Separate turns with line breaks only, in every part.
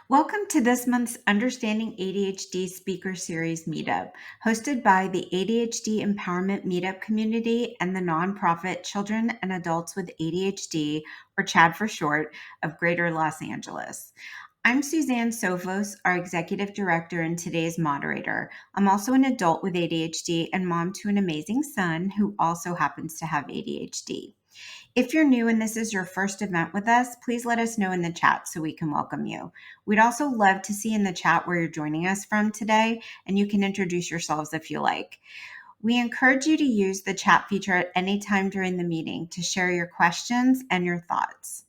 Welcome to this month's Understanding ADHD Speaker Series meetup, hosted by the ADHD Empowerment Meetup Community and the nonprofit Children and Adults with ADHD, or CHAD for short, of Greater Los Angeles. I'm Suzanne Sofos, our Executive Director and today's moderator. I'm also an adult with ADHD and mom to an amazing son who also happens to have ADHD. If you're new and this is your first event with us, please let us know in the chat so we can welcome you. We'd also love to see in the chat where you're joining us from today, and you can introduce yourselves if you like. We encourage you to use the chat feature at any time during the meeting to share your questions and your thoughts.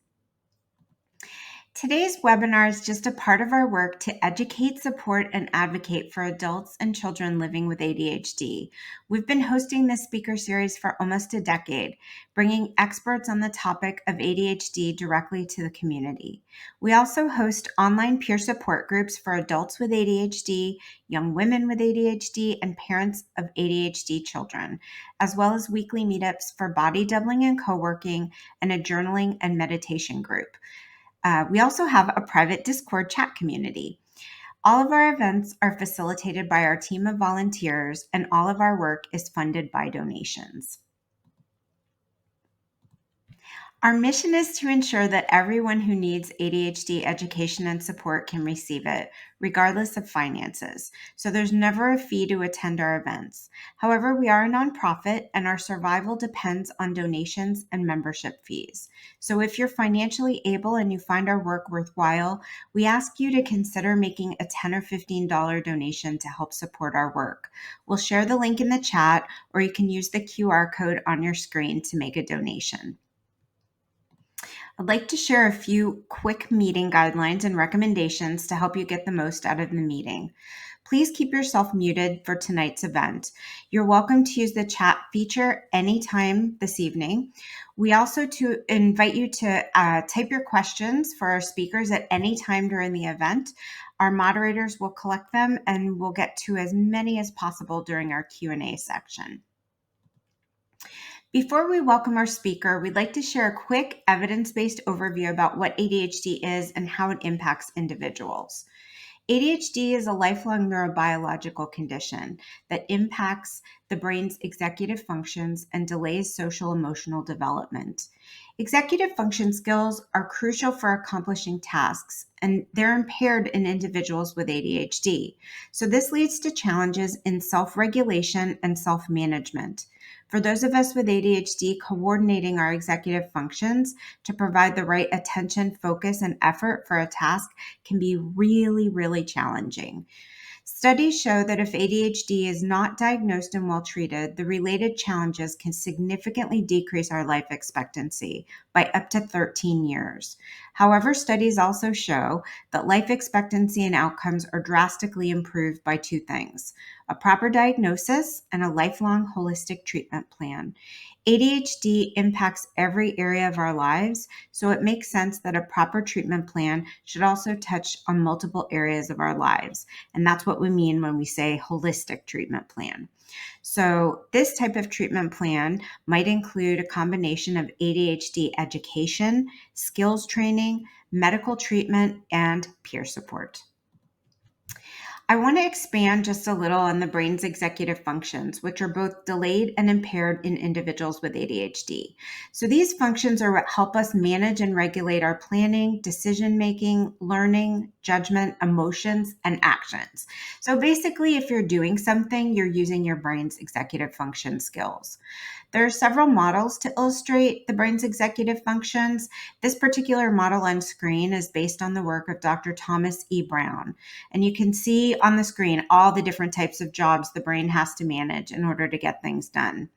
Today's webinar is just a part of our work to educate, support, and advocate for adults and children living with ADHD. We've been hosting this speaker series for almost a decade, bringing experts on the topic of ADHD directly to the community. We also host online peer support groups for adults with ADHD, young women with ADHD, and parents of ADHD children, as well as weekly meetups for body doubling and co-working, and a journaling and meditation group. We also have a private Discord chat community. All of our events are facilitated by our team of volunteers, and all of our work is funded by donations. Our mission is to ensure that everyone who needs ADHD education and support can receive it, regardless of finances. So there's never a fee to attend our events. However, we are a nonprofit and our survival depends on donations and membership fees. So if you're financially able and you find our work worthwhile, we ask you to consider making a $10 or $15 donation to help support our work. We'll share the link in the chat, or you can use the QR code on your screen to make a donation. I'd like to share a few quick meeting guidelines and recommendations to help you get the most out of the meeting. Please keep yourself muted for tonight's event. You're welcome to use the chat feature anytime this evening. We also invite you to type your questions for our speakers at any time during the event. Our moderators will collect them and we'll get to as many as possible during our Q&A section. Before we welcome our speaker, we'd like to share a quick evidence-based overview about what ADHD is and how it impacts individuals. ADHD is a lifelong neurobiological condition that impacts the brain's executive functions and delays social emotional development. Executive function skills are crucial for accomplishing tasks, and they're impaired in individuals with ADHD. So this leads to challenges in self-regulation and self-management. For those of us with ADHD, coordinating our executive functions to provide the right attention, focus, and effort for a task can be really, really challenging. Studies show that if ADHD is not diagnosed and well treated, the related challenges can significantly decrease our life expectancy by up to 13 years. However, studies also show that life expectancy and outcomes are drastically improved by two things: a proper diagnosis and a lifelong holistic treatment plan. ADHD impacts every area of our lives, so it makes sense that a proper treatment plan should also touch on multiple areas of our lives. And that's what we mean when we say holistic treatment plan. So this type of treatment plan might include a combination of ADHD education, skills training, medical treatment, and peer support. I want to expand just a little on the brain's executive functions, which are both delayed and impaired in individuals with ADHD. So these functions are what help us manage and regulate our planning, decision-making, learning, judgment, emotions, and actions. So basically, if you're doing something, you're using your brain's executive function skills. There are several models to illustrate the brain's executive functions. This particular model on screen is based on the work of Dr. Thomas E. Brown. And you can see on the screen all the different types of jobs the brain has to manage in order to get things done.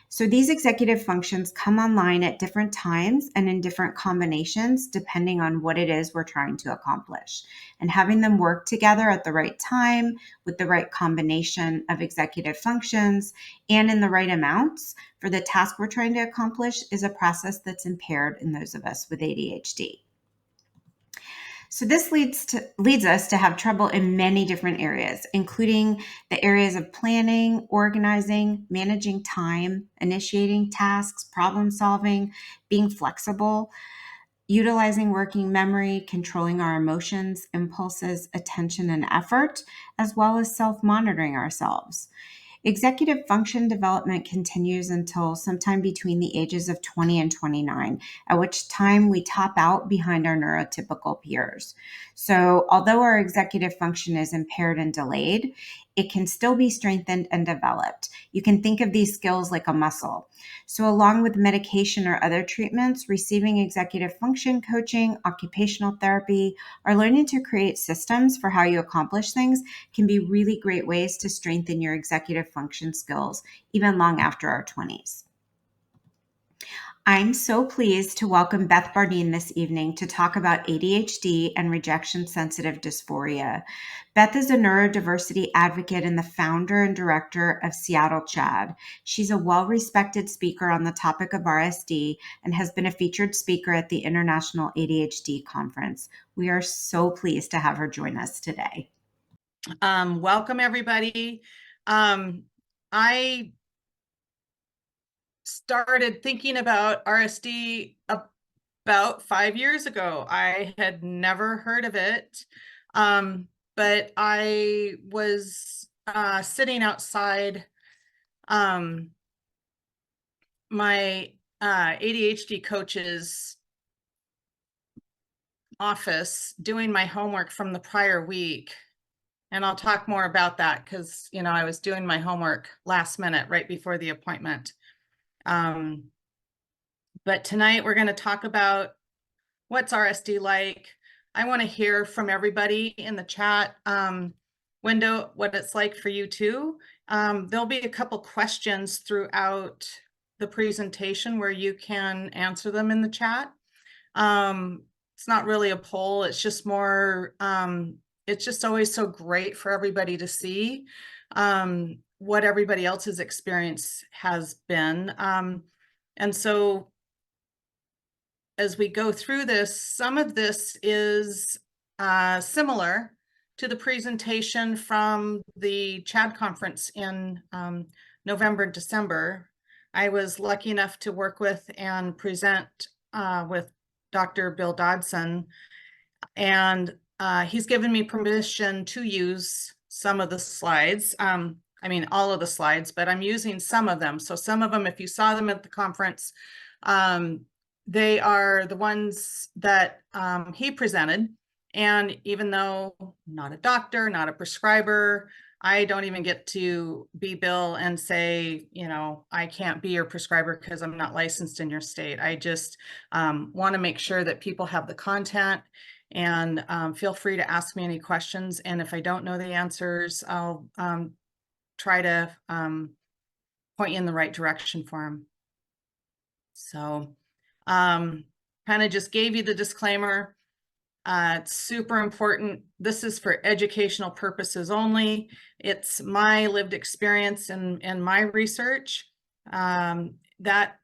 So these executive functions come online at different times and in different combinations depending on what it is we're trying to accomplish. And having them work together at the right time with the right combination of executive functions and in the right amounts for the task we're trying to accomplish is a process that's impaired in those of us with ADHD. So this leads us to have trouble in many different areas, including the areas of planning, organizing, managing time, initiating tasks, problem solving, being flexible. utilizing working memory, controlling our emotions, impulses, attention, and effort, as well as self-monitoring ourselves. Executive function development continues until sometime between the ages of 20 and 29, at which time we top out behind our neurotypical peers. So, although our executive function is impaired and delayed, it can still be strengthened and developed. You can think of these skills like a muscle. So, along with medication or other treatments, receiving executive function coaching, occupational therapy, or learning to create systems for how you accomplish things can be really great ways to strengthen your executive function skills, even long after our 20s. I'm so pleased to welcome Beth Bardeen this evening to talk about ADHD and rejection sensitive dysphoria. Beth is a neurodiversity advocate and the founder and director of Seattle CHAD. She's a well-respected speaker on the topic of RSD and has been a featured speaker at the International ADHD Conference. We are so pleased to have her join us today.
Welcome, everybody. I started thinking about RSD about 5 years ago. I had never heard of it, but I was sitting outside my ADHD coach's office doing my homework from the prior week. And I'll talk more about that because, I was doing my homework last minute right before the appointment. But tonight we're going to talk about what's RSD like. I want to hear from everybody in the chat window what it's like for you too. There'll be a couple questions throughout the presentation where you can answer them in the chat. It's not really a poll. It's just more, it's just always so great for everybody to see what everybody else's experience has been. And so as we go through this, some of this is similar to the presentation from the CHAD conference in November, December. I was lucky enough to work with and present with Dr. Bill Dodson, and he's given me permission to use some of the slides. I mean, all of the slides, but I'm using some of them. So some of them, if you saw them at the conference, they are the ones that he presented. And even though I'm not a doctor, not a prescriber, I don't even get to be Bill and say, I can't be your prescriber because I'm not licensed in your state. I just want to make sure that people have the content, and feel free to ask me any questions. And if I don't know the answers, I'll try to point you in the right direction for them. So kind of just gave you the disclaimer. It's super important. This is for educational purposes only. It's my lived experience and my research. That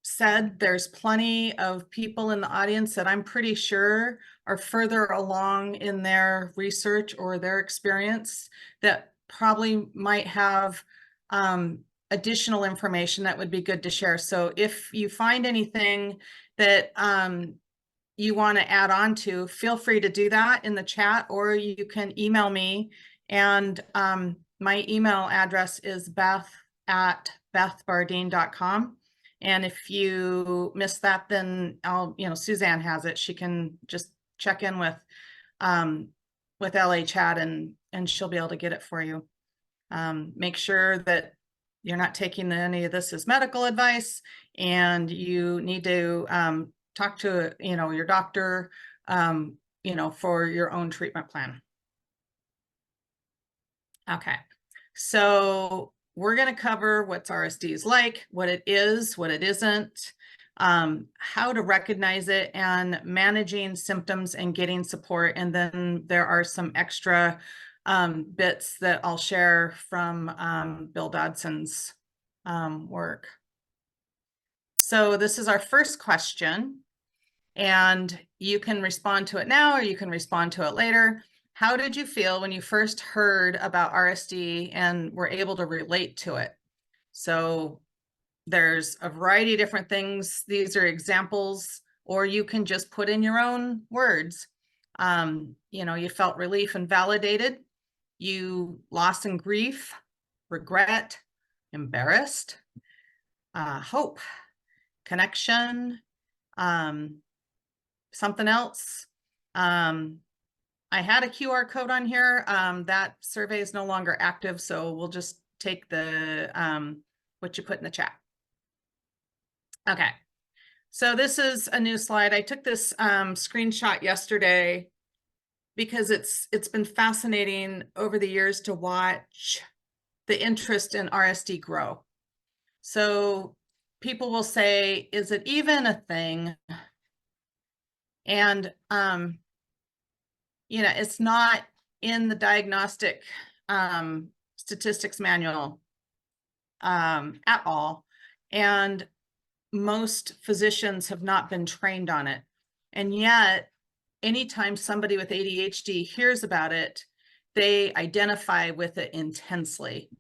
said, there's plenty of people in the audience that I'm pretty sure are further along in their research or their experience that probably might have additional information that would be good to share. So if you find anything that you want to add on to, feel free to do that in the chat, or you can email me. And my email address is beth@bethbardeen.com. And if you missed that, then Suzanne has it. She can just check in with LA Chat and she'll be able to get it for you. Make sure that you're not taking any of this as medical advice, and you need to talk to your doctor for your own treatment plan. Okay, so we're going to cover what's RSD is like, what it is, what it isn't, how to recognize it, and managing symptoms and getting support. And then there are some extra bits that I'll share from Bill Dodson's work. So this is our first question, and you can respond to it now or you can respond to it later. How did you feel when you first heard about RSD and were able to relate to it? So there's a variety of different things. These are examples or you can just put in your own words. You felt relief and validated. You lost in grief, regret, embarrassed, hope, connection, something else. I had a QR code on here. That survey is no longer active, so we'll just take the what you put in the chat. Okay, so this is a new slide. I took this screenshot yesterday because it's been fascinating over the years to watch the interest in RSD grow. So people will say, is it even a thing? And it's not in the diagnostic statistics manual at all. And most physicians have not been trained on it. And yet, anytime somebody with ADHD hears about it, they identify with it intensely.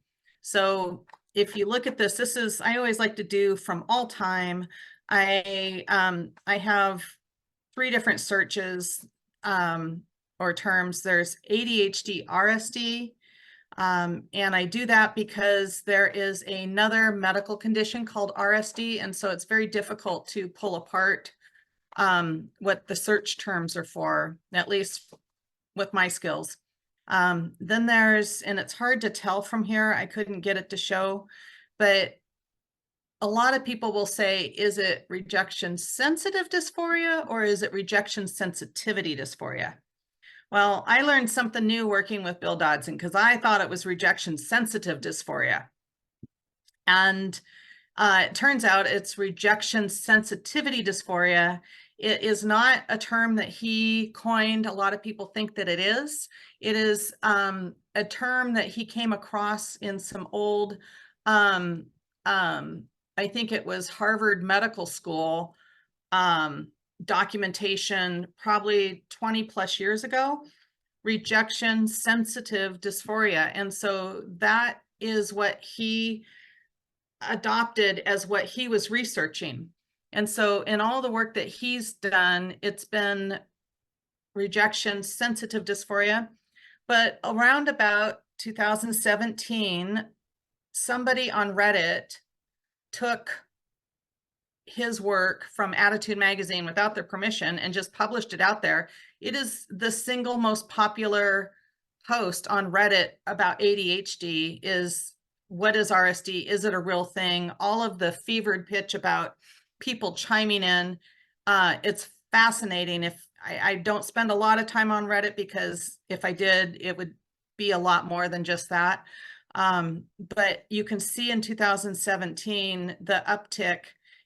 So if you look at this, I always like to do from all time. I have 3 different searches or terms. There's ADHD RSD, and I do that because there is another medical condition called RSD, and so it's very difficult to pull apart what the search terms are for, at least with my skills. Then and it's hard to tell from here, I couldn't get it to show, but a lot of people will say, is it rejection sensitive dysphoria or is it rejection sensitivity dysphoria? Well, I learned something new working with Bill Dodson because I thought it was rejection sensitive dysphoria. And it turns out it's rejection sensitivity dysphoria. It is not a term that he coined. A lot of people think that it is. It is a term that he came across in some old, I think it was Harvard Medical School documentation, probably 20 plus years ago, rejection sensitive dysphoria. And so that is what he adopted as what he was researching. And so in all the work that he's done, it's been rejection sensitive dysphoria. But around about 2017, somebody on Reddit took his work from Attitude Magazine without their permission and just published it out there. It is the single most popular post on Reddit about ADHD is, what is RSD? Is it a real thing? All of the fevered pitch about people chiming in. It's fascinating. If I don't spend a lot of time on Reddit, because if I did, it would be a lot more than just that. But you can see in 2017, the uptick.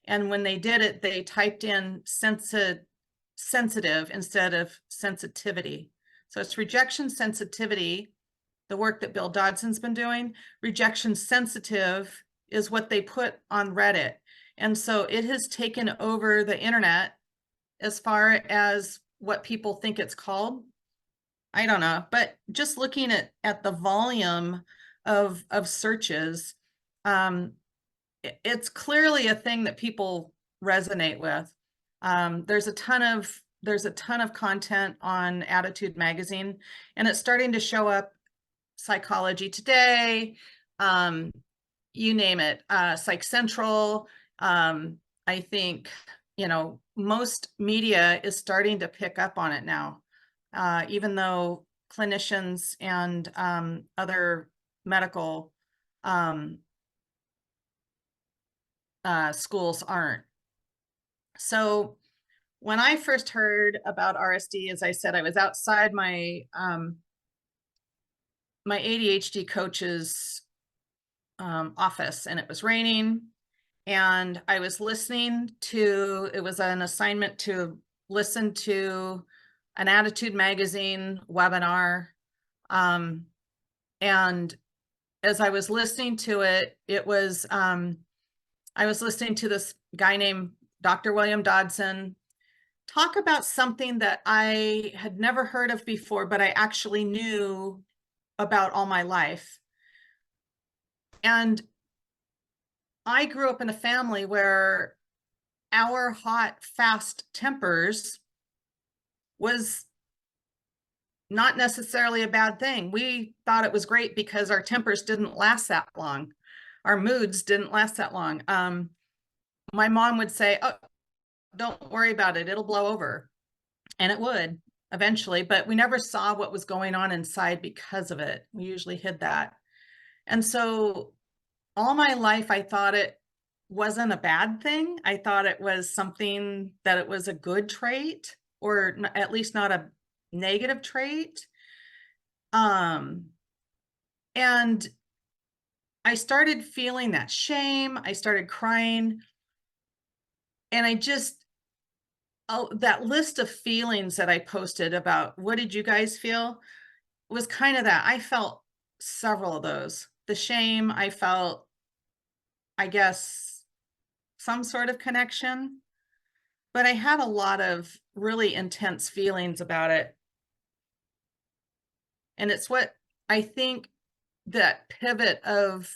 And when they did it, they typed in sensitive instead of sensitivity. So it's rejection sensitivity, the work that Bill Dodson's been doing. Rejection sensitive is what they put on Reddit. And so it has taken over the internet as far as what people think it's called. I don't know, but just looking at the volume of searches, it's clearly a thing that people resonate with. There's a ton of content on Attitude Magazine, and it's starting to show up. Psychology Today, you name it, Psych Central. I think most media is starting to pick up on it now, even though clinicians and other medical schools aren't. So when I first heard about RSD, as I said, I was outside my my ADHD coach's office, and it was raining, and I was listening to, it was an assignment to listen to an Attitude Magazine webinar. And as I was listening to it, it was, I was listening to this guy named Dr. William Dodson talk about something that I had never heard of before, but I actually knew about all my life. And I grew up in a family where our hot, fast tempers was not necessarily a bad thing. We thought it was great because our tempers didn't last that long. Our moods didn't last that long. My mom would say, "Oh, don't worry about it. It'll blow over." And it would eventually, but we never saw what was going on inside because of it. We usually hid that. And so all my life, I thought it wasn't a bad thing. I thought it was something that it was a good trait, or at least not a negative trait. And I started feeling that shame. I started crying. And that list of feelings that I posted about what did you guys feel was kind of that. I felt several of those. The shame, I felt, I guess, some sort of connection, but I had a lot of really intense feelings about it. And it's what I think that pivot of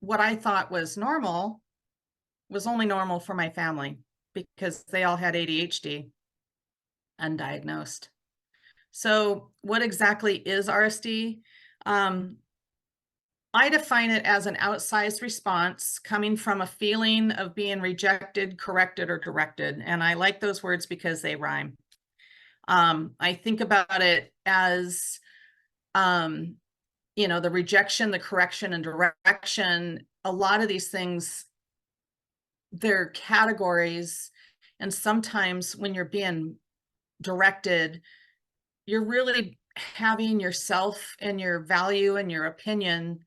what I thought was normal was only normal for my family because they all had ADHD undiagnosed. So what exactly is RSD? I define it as an outsized response coming from a feeling of being rejected, corrected, or directed. And I like those words because they rhyme. I think about it as, the rejection, the correction, and direction. A lot of these things, they're categories. And sometimes when you're being directed, you're really having yourself and your value and your opinion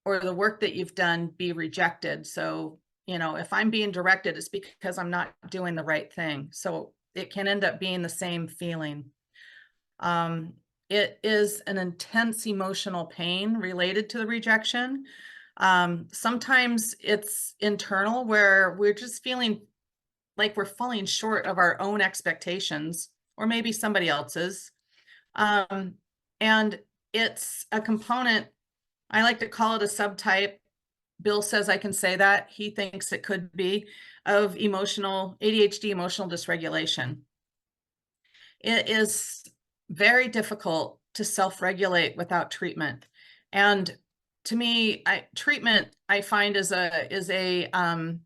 or the work that you've done be rejected. So, if I'm being directed, it's because I'm not doing the right thing. So it can end up being the same feeling. It is an intense emotional pain related to the rejection. Sometimes it's internal where we're just feeling like we're falling short of our own expectations or maybe somebody else's. And it's a component, I like to call it a subtype. Bill says I can say that. He thinks it could be of ADHD emotional dysregulation. It is very difficult to self-regulate without treatment. And to me, treatment I find is a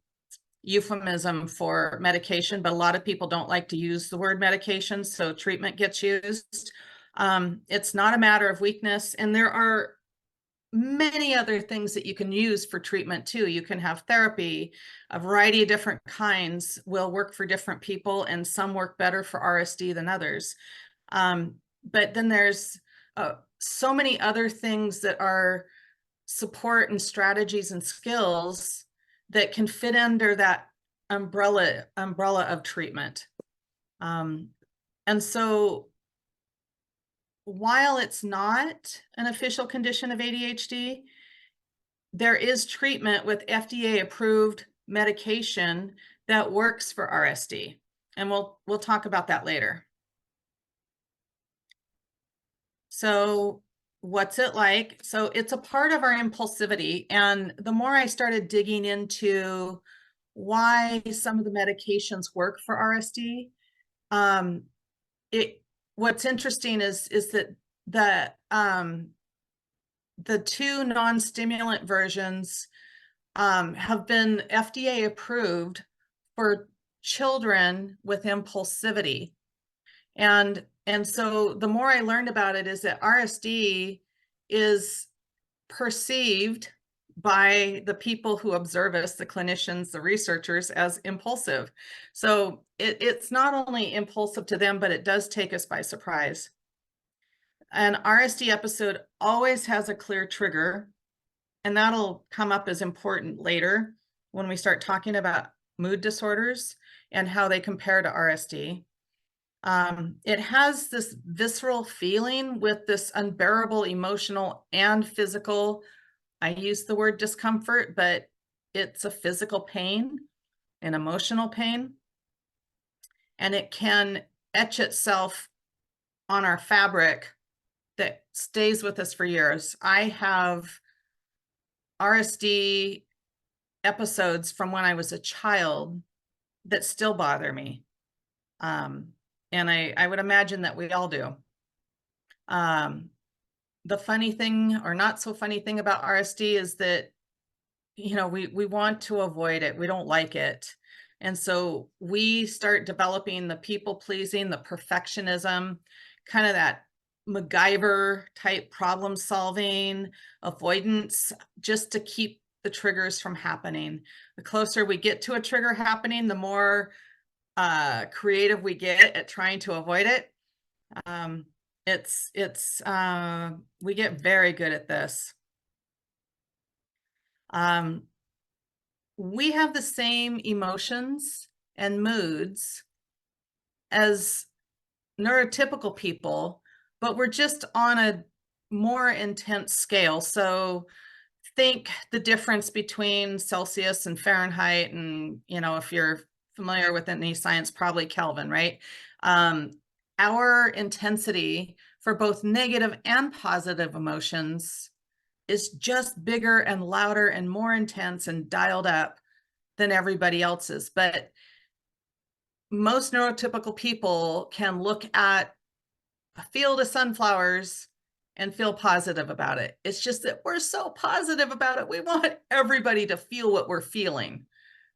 euphemism for medication, but a lot of people don't like to use the word medication, so treatment gets used. It's not a matter of weakness, and there are many other things that you can use for treatment too. You can have therapy. A variety of different kinds will work for different people, and some work better for RSD than others. But then there's so many other things that are support and strategies and skills that can fit under that umbrella of treatment. And so while it's not an official condition of ADHD, there is treatment with FDA approved medication that works for RSD. And we'll talk about that later. So what's it like? So it's a part of our impulsivity. And the more I started digging into why some of the medications work for RSD, what's interesting is that the two non-stimulant versions have been FDA approved for children with impulsivity. And so the more I learned about it is that RSD is perceived by the people who observe us, the clinicians, the researchers, as impulsive. So it's not only impulsive to them, but it does take us by surprise. An RSD episode always has a clear trigger, and that'll come up as important later when we start talking about mood disorders and how they compare to RSD. It has this visceral feeling with this unbearable emotional and physical, I use the word discomfort, but it's a physical pain, an emotional pain, and it can etch itself on our fabric that stays with us for years. I have RSD episodes from when I was a child that still bother me. And I would imagine that we all do. The funny thing, or not so funny thing about RSD is that, you know, we want to avoid it. We don't like it. And so we start developing the people pleasing, the perfectionism, kind of that MacGyver type problem solving, avoidance, just to keep the triggers from happening. The closer we get to a trigger happening, the more creative we get at trying to avoid it. We get very good at this. We have the same emotions and moods as neurotypical people, but we're just on a more intense scale. So think the difference between Celsius and Fahrenheit, and, you know, if you're familiar with any science, probably Kelvin, right? Our intensity for both negative and positive emotions is just bigger and louder and more intense and dialed up than everybody else's. But most neurotypical people can look at a field of sunflowers and feel positive about it. It's just that we're so positive about it. We want everybody to feel what we're feeling,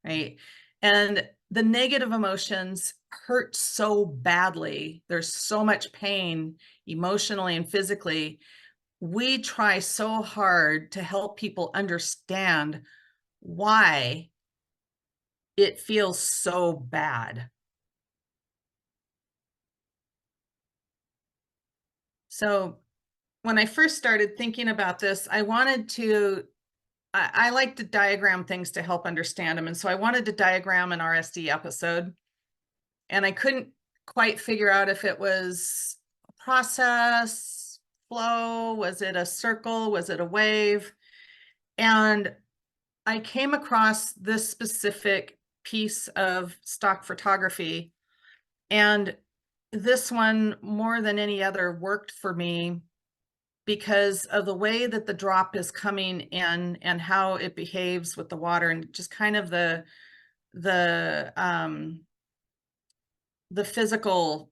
right? And the negative emotions hurt so badly. There's so much pain emotionally and physically. We try so hard to help people understand why it feels so bad. So when I first started thinking about this, I like to diagram things to help understand them. And so I wanted to diagram an RSD episode, and I couldn't quite figure out if it was a process, flow, was it a circle, was it a wave? And I came across this specific piece of stock photography, and this one, more than any other, worked for me because of the way that the drop is coming in and how it behaves with the water, and just kind of the physical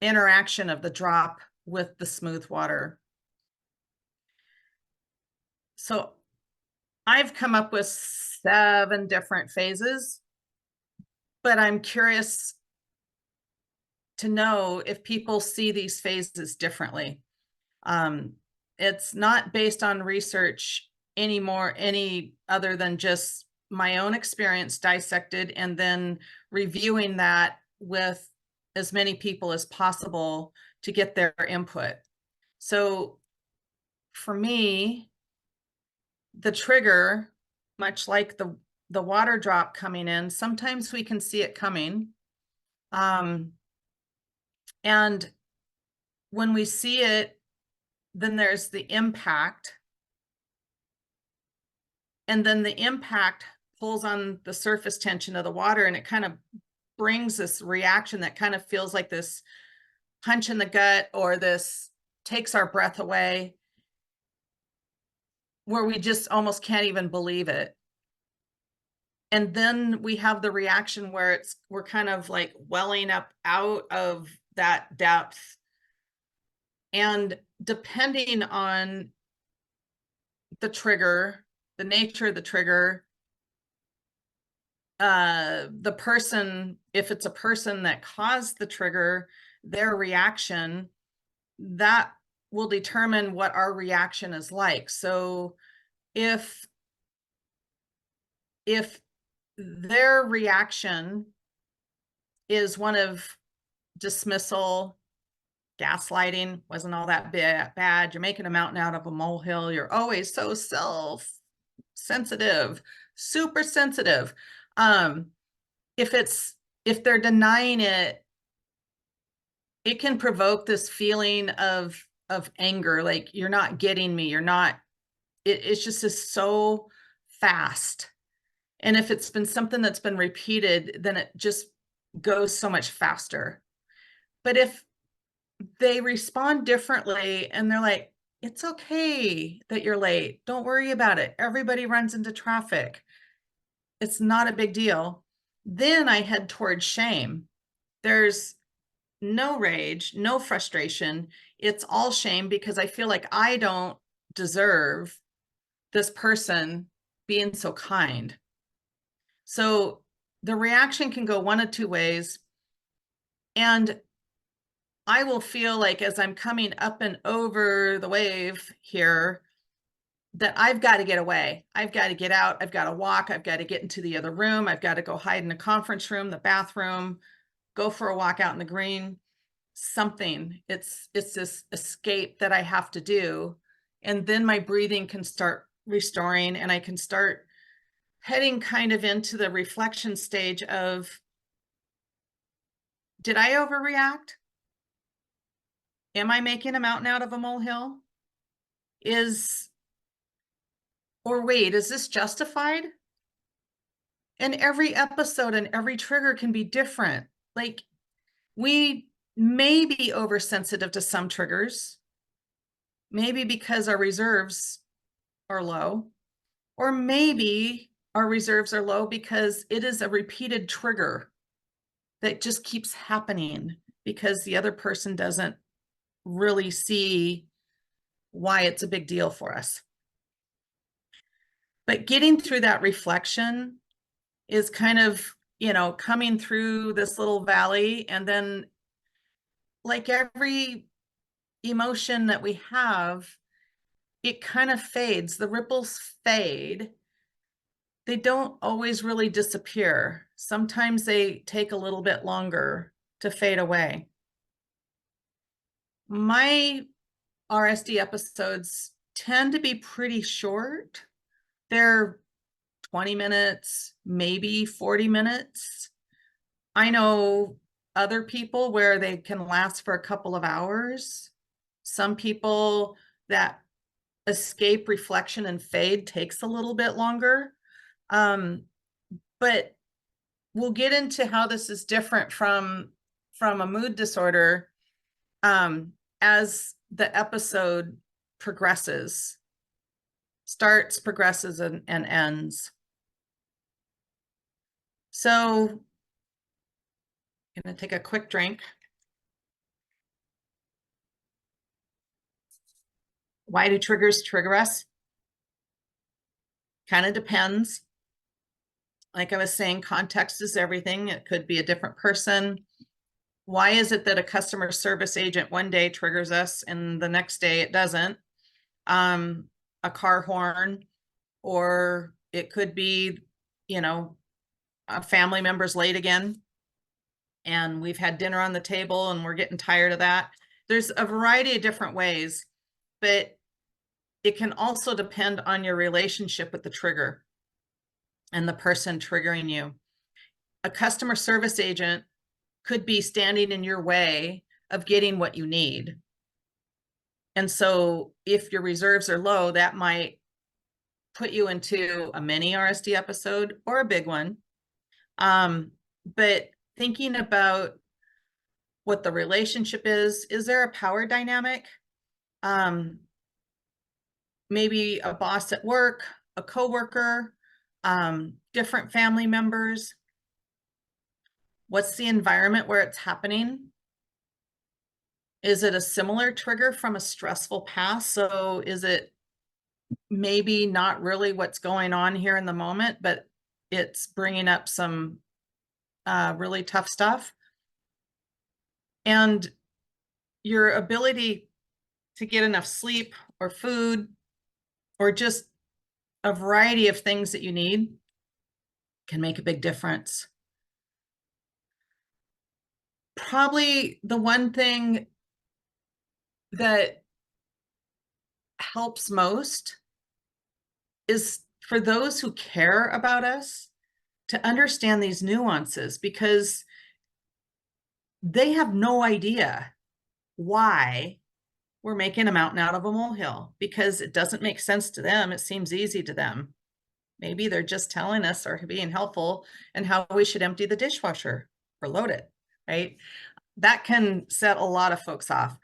interaction of the drop with the smooth water. So I've come up with 7 different phases, but I'm curious to know if people see these phases differently. It's not based on research anymore, any other than just my own experience dissected and then reviewing that with as many people as possible to get their input. So for me, the trigger, much like the water drop coming in, sometimes we can see it coming. And when we see it, then there's the impact. And then the impact pulls on the surface tension of the water, and it kind of brings this reaction that kind of feels like this punch in the gut, or this takes our breath away, where we just almost can't even believe it. And then we have the reaction where we're kind of like welling up out of that depth. And depending on the trigger, the nature of the trigger, the person, if it's a person that caused the trigger, their reaction, that will determine what our reaction is like. So if their reaction is one of dismissal, gaslighting, wasn't all that bad, you're making a mountain out of a molehill, you're always so self-sensitive, super sensitive. If they're denying it, it can provoke this feeling of anger, like you're not getting me, it's just so fast. And if it's been something that's been repeated, then it just goes so much faster. But if they respond differently and they're like, it's okay that you're late, don't worry about it, everybody runs into traffic, it's not a big deal, Then I head towards shame. There's no rage, no frustration. It's all shame because I feel like I don't deserve this person being so kind. So the reaction can go one of two ways. And I will feel like as I'm coming up and over the wave here, that I've got to get away. I've got to get out. I've got to walk. I've got to get into the other room. I've got to go hide in the conference room, the bathroom, go for a walk out in the green, something. It's this escape that I have to do. And then my breathing can start restoring and I can start heading kind of into the reflection stage of, did I overreact? Am I making a mountain out of a molehill? Or wait, is this justified? And every episode and every trigger can be different. Like, we may be oversensitive to some triggers, maybe because our reserves are low, or maybe our reserves are low because it is a repeated trigger that just keeps happening because the other person doesn't really see why it's a big deal for us. But getting through that reflection is kind of, coming through this little valley. And then, like every emotion that we have, it kind of fades. The ripples fade. They don't always really disappear. Sometimes they take a little bit longer to fade away. My RSD episodes tend to be pretty short. They're 20 minutes, maybe 40 minutes. I know other people where they can last for a couple of hours. Some people, that escape, reflection, and fade takes a little bit longer. But we'll get into how this is different from a mood disorder as the episode progresses, starts, progresses, and ends. So I'm going to take a quick drink. Why do triggers trigger us? Kind of depends. Like I was saying, context is everything. It could be a different person. Why is it that a customer service agent one day triggers us and the next day it doesn't? A car horn, or it could be, a family member's late again and we've had dinner on the table and we're getting tired of that. There's a variety of different ways, but it can also depend on your relationship with the trigger and the person triggering you. A customer service agent could be standing in your way of getting what you need. And so if your reserves are low, that might put you into a mini RSD episode or a big one. But thinking about what the relationship is there a power dynamic? Maybe a boss at work, a coworker, different family members. What's the environment where it's happening? Is it a similar trigger from a stressful past? So is it maybe not really what's going on here in the moment, but it's bringing up some really tough stuff? And your ability to get enough sleep or food or just a variety of things that you need can make a big difference. Probably the one thing that helps most is for those who care about us to understand these nuances, because they have no idea why we're making a mountain out of a molehill, because it doesn't make sense to them. It seems easy to them. Maybe they're just telling us or being helpful and how we should empty the dishwasher or load it, right? That can set a lot of folks off.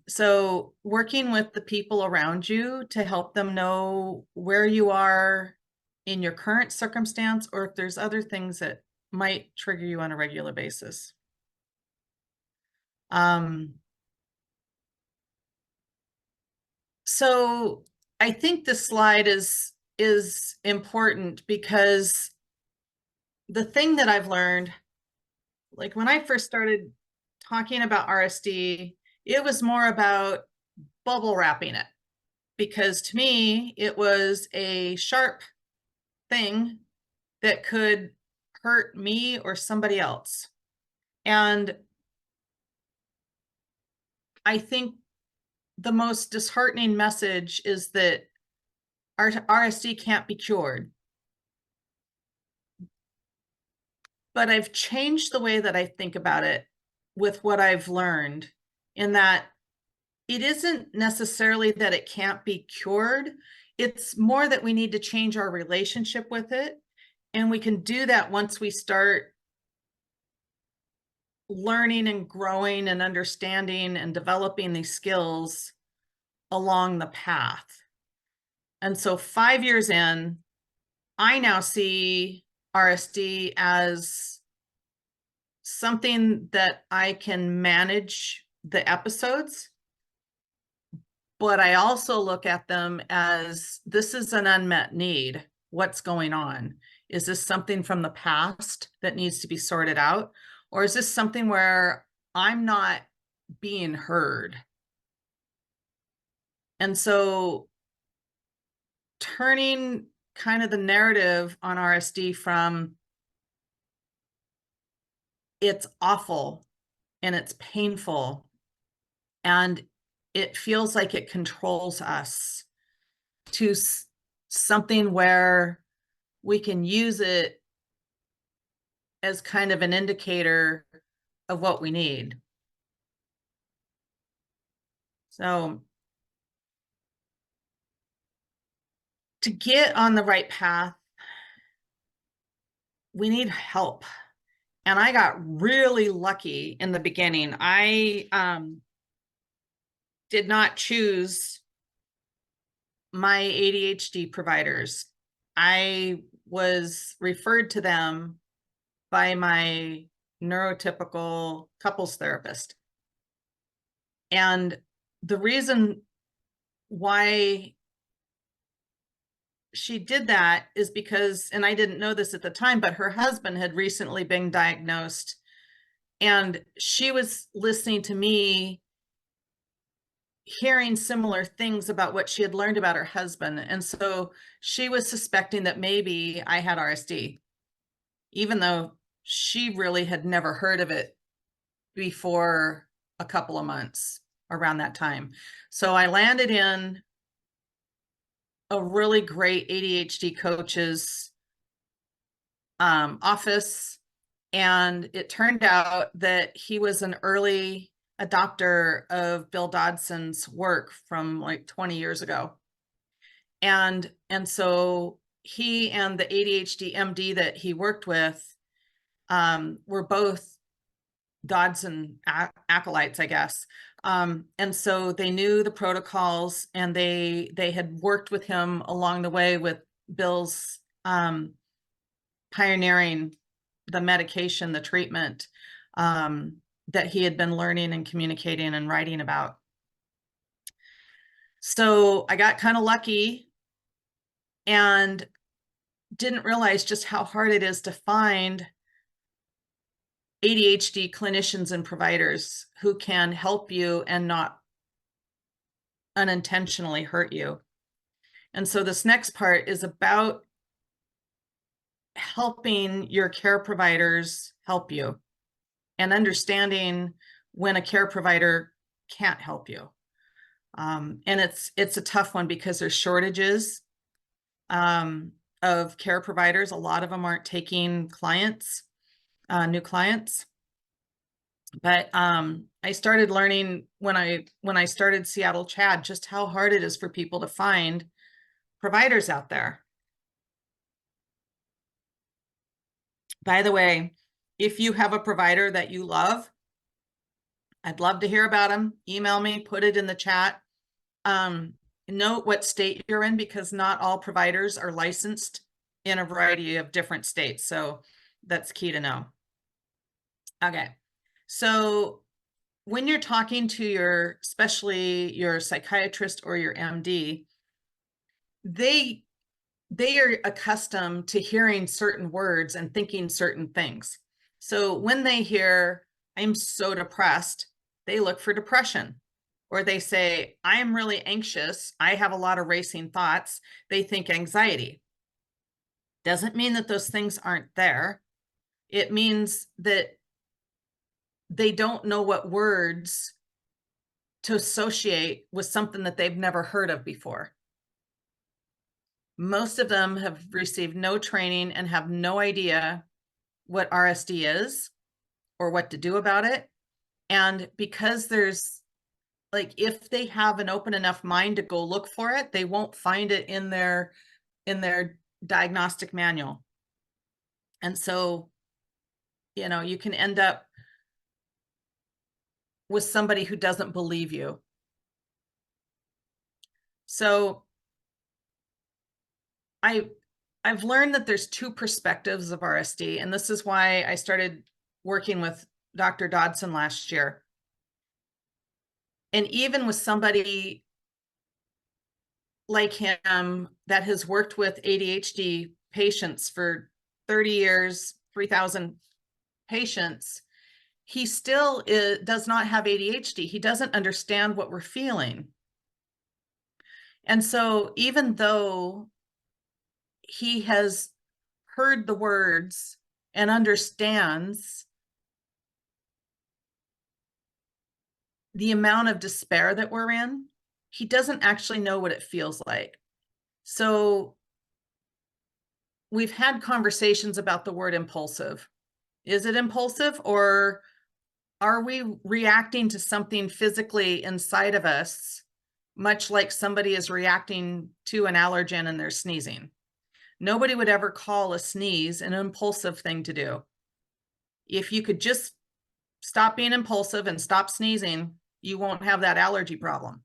So working with the people around you to help them know where you are in your current circumstance, or if there's other things that might trigger you on a regular basis. So I think this slide is important because the thing that I've learned, like when I first started talking about RSD, it was more about bubble wrapping it, because to me, it was a sharp thing that could hurt me or somebody else. And I think the most disheartening message is that RSD can't be cured. But I've changed the way that I think about it with what I've learned, in that it isn't necessarily that it can't be cured. It's more that we need to change our relationship with it. And we can do that once we start learning and growing and understanding and developing these skills along the path. And so 5 years in, I now see RSD as something that I can manage the episodes, but I also look at them as, this is an unmet need. What's going on? Is this something from the past that needs to be sorted out? Or is this something where I'm not being heard? And so turning kind of the narrative on RSD from it's awful and it's painful and it feels like it controls us, to something where we can use it as kind of an indicator of what we need. So to get on the right path, we need help. And I got really lucky in the beginning. I did not choose my ADHD providers. I was referred to them by my neurotypical couples therapist. And the reason why she did that is because, and I didn't know this at the time, but her husband had recently been diagnosed, and she was listening to me, hearing similar things about what she had learned about her husband. And so she was suspecting that maybe I had RSD, even though she really had never heard of it before a couple of months around that time. So I landed in a really great ADHD coach's office. And it turned out that he was an early adopter of Bill Dodson's work from like 20 years ago. And so he and the ADHD MD that he worked with were both Dodson acolytes, I guess. And so they knew the protocols, and they had worked with him along the way with Bill's pioneering the medication, the treatment that he had been learning and communicating and writing about. So I got kind of lucky and didn't realize just how hard it is to find ADHD clinicians and providers who can help you and not unintentionally hurt you. And so this next part is about helping your care providers help you, and understanding when a care provider can't help you. And it's a tough one because there's shortages of care providers. A lot of them aren't taking clients, new clients. But I started learning when I started Seattle Chad just how hard it is for people to find providers out there. By the way, if you have a provider that you love, I'd love to hear about them. Email me, put it in the chat. Note what state you're in, because not all providers are licensed in a variety of different states. So that's key to know. Okay, so when you're talking to especially your psychiatrist or your MD, they are accustomed to hearing certain words and thinking certain things. So when they hear, I'm so depressed, they look for depression. Or they say, I'm really anxious, I have a lot of racing thoughts, they think anxiety. Doesn't mean that those things aren't there. It means that they don't know what words to associate with something that they've never heard of before. Most of them have received no training and have no idea what RSD is or what to do about it. And because there's like, if they have an open enough mind to go look for it, they won't find it in their diagnostic manual. And so, you can end up with somebody who doesn't believe you. So I've learned that there's two perspectives of RSD, and this is why I started working with Dr. Dodson last year. And even with somebody like him that has worked with ADHD patients for 30 years, 3,000 patients, he still does not have ADHD. He doesn't understand what we're feeling. And so even though he has heard the words and understands the amount of despair that we're in, he doesn't actually know what it feels like. So we've had conversations about the word impulsive. Is it impulsive, or are we reacting to something physically inside of us, much like somebody is reacting to an allergen and they're sneezing? Nobody would ever call a sneeze an impulsive thing to do. If you could just stop being impulsive and stop sneezing, you won't have that allergy problem.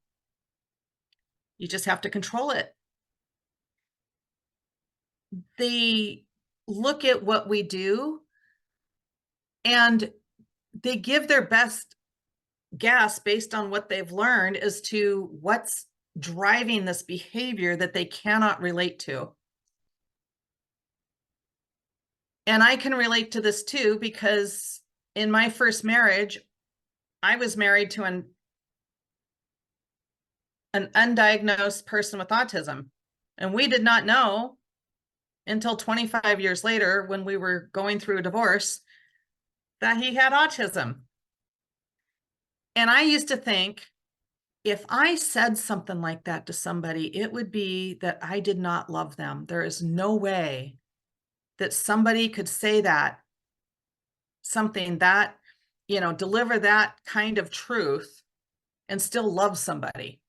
You just have to control it. They look at what we do and they give their best guess based on what they've learned as to what's driving this behavior that they cannot relate to. And I can relate to this too, because in my first marriage, I was married to an undiagnosed person with autism. And we did not know until 25 years later, when we were going through a divorce, that he had autism. And I used to think, if I said something like that to somebody, it would be that I did not love them. There is no way that somebody could say that, something that, deliver that kind of truth and still love somebody.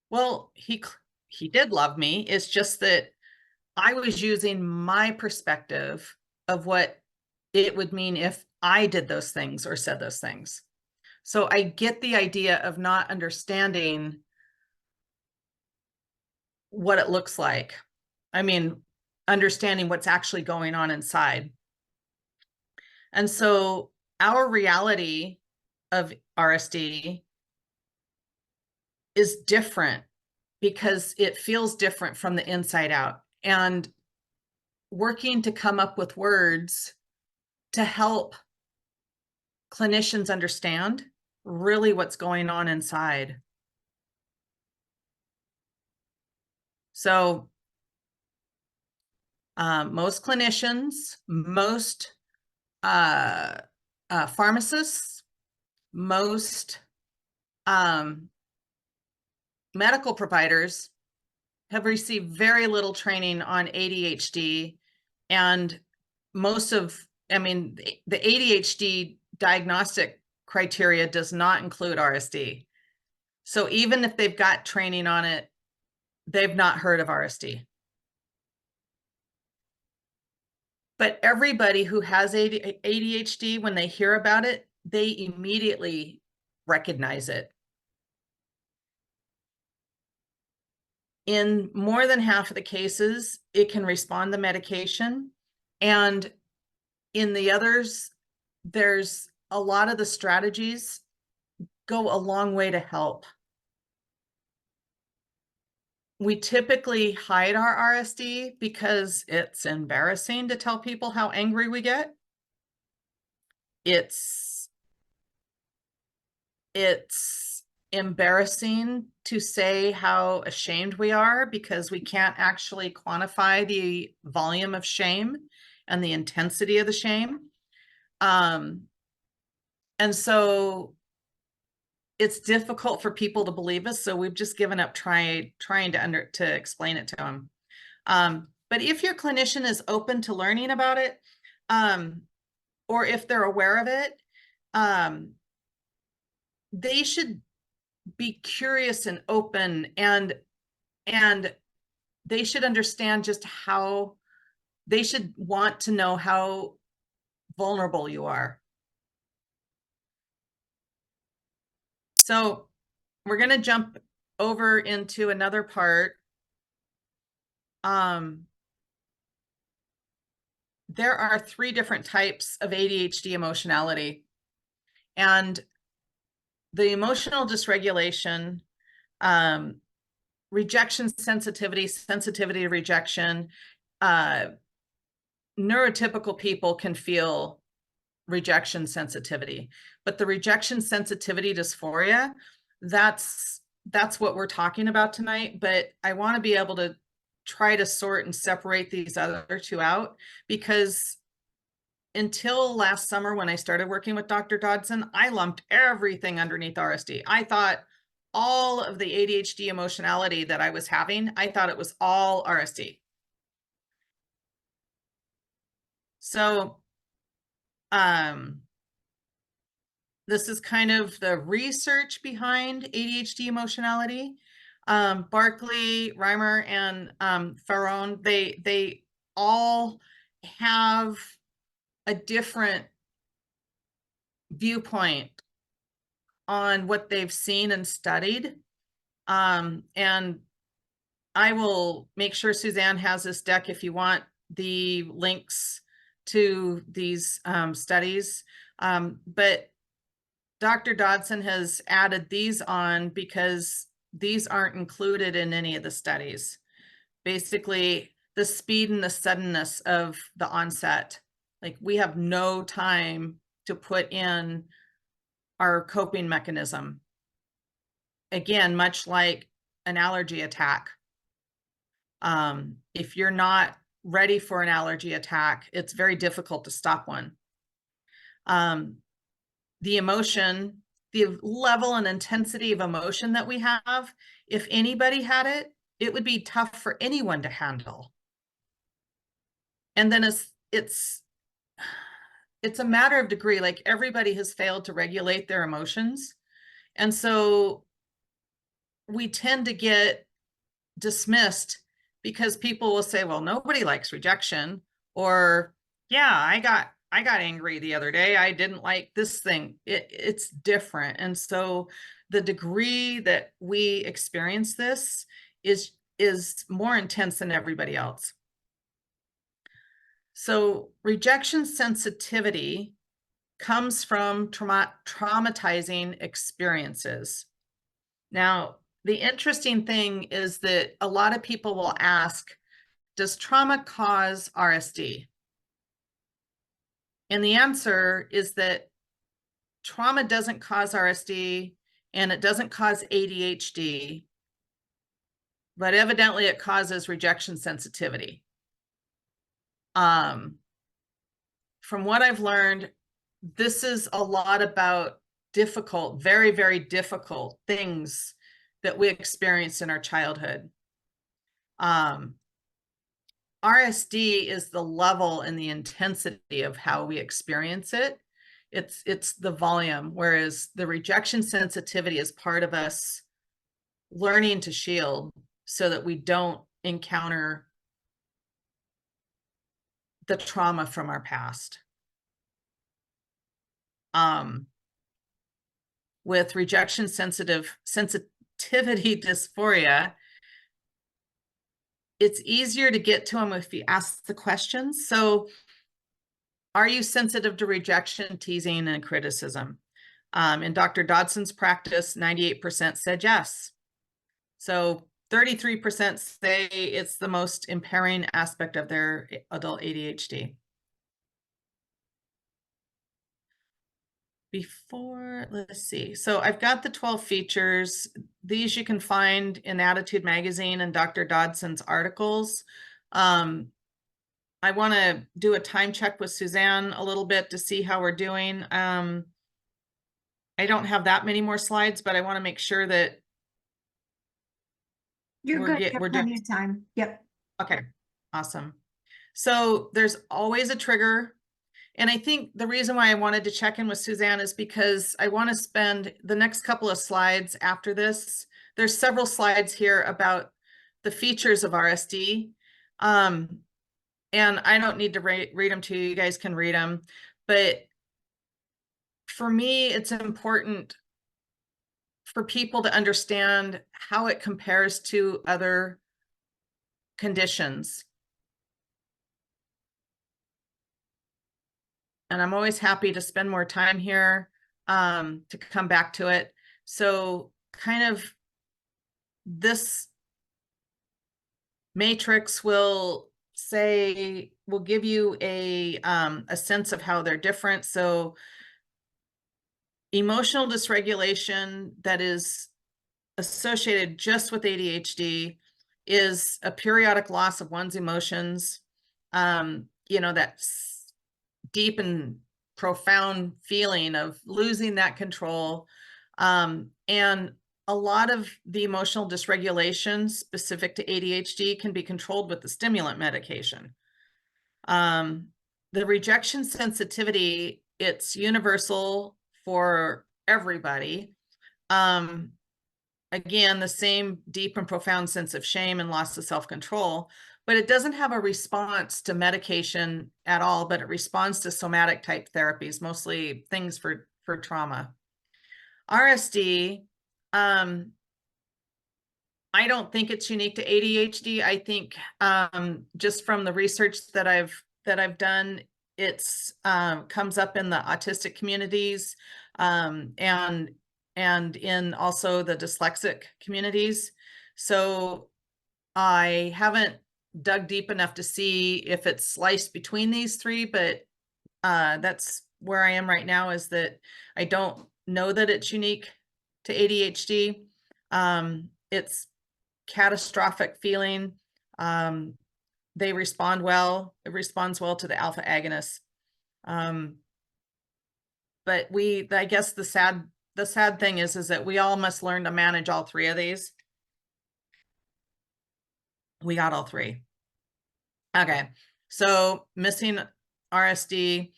Well, he did love me. It's just that I was using my perspective of what it would mean if I did those things or said those things. So I get the idea of not understanding what it looks like. I mean, understanding what's actually going on inside. And so our reality of RSD is different because it feels different from the inside out. And working to come up with words to help clinicians understand really what's going on inside. So most clinicians, most pharmacists, most medical providers have received very little training on ADHD, and the ADHD diagnostic criteria does not include RSD. So even if they've got training on it, they've not heard of RSD. But everybody who has ADHD, when they hear about it, they immediately recognize it. In more than half of the cases, it can respond to medication. And In the others, there's a lot of the strategies go a long way to help. We typically hide our RSD because it's embarrassing to tell people how angry we get. It's embarrassing to say how ashamed we are because we can't actually quantify the volume of shame and the intensity of the shame. And so it's difficult for people to believe us. So we've just given up trying to explain it to them. But if your clinician is open to learning about it, or if they're aware of it, they should be curious and open, and they should understand just how they should want to know how vulnerable you are. So we're going to jump over into another part. There are 3 different types of ADHD emotionality, and the emotional dysregulation, rejection sensitivity to rejection, neurotypical people can feel rejection sensitivity, but the rejection sensitivity dysphoria, that's what we're talking about tonight. But I want to be able to try to sort and separate these other 2 out, because until last summer when I started working with Dr. Dodson, I lumped everything underneath RSD. I thought all of the ADHD emotionality that I was having, I thought it was all RSD. So this is kind of the research behind ADHD emotionality. Barkley, Reimer, and Farron, they all have a different viewpoint on what they've seen and studied. And I will make sure Suzanne has this deck if you want the links to these studies. But Dr. Dodson has added these on because these aren't included in any of the studies. Basically, the speed and the suddenness of the onset. Like, we have no time to put in our coping mechanism. Again, much like an allergy attack. If you're not ready for an allergy attack, it's very difficult to stop one. The emotion, the level and intensity of emotion that we have, if anybody had it, it would be tough for anyone to handle. And then it's a matter of degree. Like, everybody has failed to regulate their emotions. And so we tend to get dismissed because people will say, well, nobody likes rejection, or yeah, I got angry the other day. I didn't like this thing. It's different. And so the degree that we experience this is more intense than everybody else. So rejection sensitivity comes from traumatizing experiences. Now, the interesting thing is that a lot of people will ask, does trauma cause RSD? And the answer is that trauma doesn't cause RSD, and it doesn't cause ADHD, but evidently it causes rejection sensitivity. From what I've learned, this is a lot about difficult, very, very difficult things that we experienced in our childhood. RSD is the level and the intensity of how we experience it. It's the volume, whereas the rejection sensitivity is part of us learning to shield so that we don't encounter the trauma from our past. With rejection sensitivity dysphoria, it's easier to get to them if you ask the questions. So are you sensitive to rejection, teasing, and criticism? In Dr. Dodson's practice, 98% said yes. So 33% say it's the most impairing aspect of their adult ADHD. Let's see. So I've got the 12 features. These you can find in Attitude Magazine and Dr. Dodson's articles. I want to do a time check with Suzanne a little bit to see how we're doing. I don't have that many more slides, but I want to make sure that
You're good. You have
we're
plenty
doing.
of time. Yep.
Okay, awesome. So there's always a trigger. And I think the reason why I wanted to check in with Suzanne is because I want to spend the next couple of slides after this. There's several slides here about the features of RSD. And I don't need to read them to you. You guys can read them. But for me, it's important for people to understand how it compares to other conditions. And I'm always happy to spend more time here to come back to it. So kind of this matrix will give you a sense of how they're different. So emotional dysregulation that is associated just with ADHD is a periodic loss of one's emotions. That deep and profound feeling of losing that control. And a lot of the emotional dysregulation specific to ADHD can be controlled with the stimulant medication. The rejection sensitivity, it's universal for everybody. Again, the same deep and profound sense of shame and loss of self-control, but it doesn't have a response to medication at all, but it responds to somatic type therapies, mostly things for trauma. RSD, I don't think it's unique to ADHD. I think just from the research that I've done, it's comes up in the autistic communities and in also the dyslexic communities. So I haven't dug deep enough to see if it's sliced between these three, but that's where I am right now, is that I don't know that it's unique to ADHD. It's catastrophic feeling. They respond well. It responds well to the alpha agonists. But I guess the sad thing is that we all must learn to manage all three of these. We got all three. Okay, so missing RSD,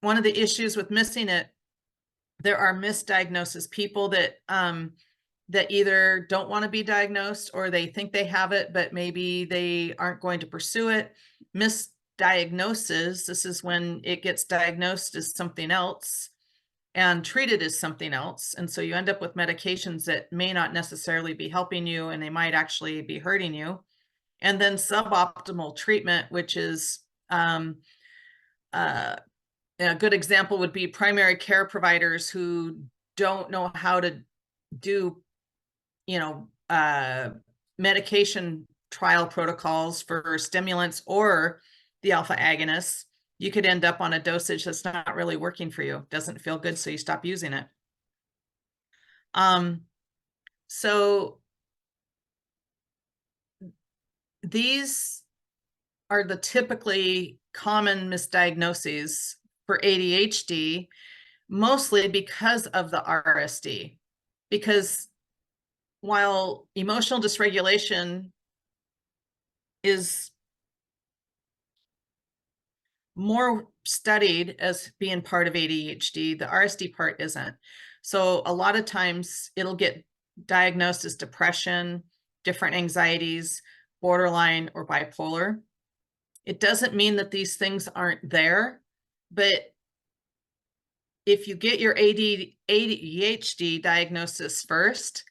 one of the issues with missing it, there are misdiagnoses, people that either don't want to be diagnosed or they think they have it, but maybe they aren't going to pursue it. Misdiagnosis, this is when it gets diagnosed as something else and treated as something else. And so you end up with medications that may not necessarily be helping you, and they might actually be hurting you. And then suboptimal treatment, which is a good example would be primary care providers who don't know how to do, medication trial protocols for stimulants or the alpha agonists. You could end up on a dosage that's not really working for you. Doesn't feel good, so you stop using it. So these are the typically common misdiagnoses for ADHD, mostly because of the RSD. Because while emotional dysregulation is more studied as being part of ADHD, the RSD part isn't. So a lot of times it'll get diagnosed as depression, different anxieties, borderline, or bipolar. It doesn't mean that these things aren't there, but if you get your ADHD diagnosis first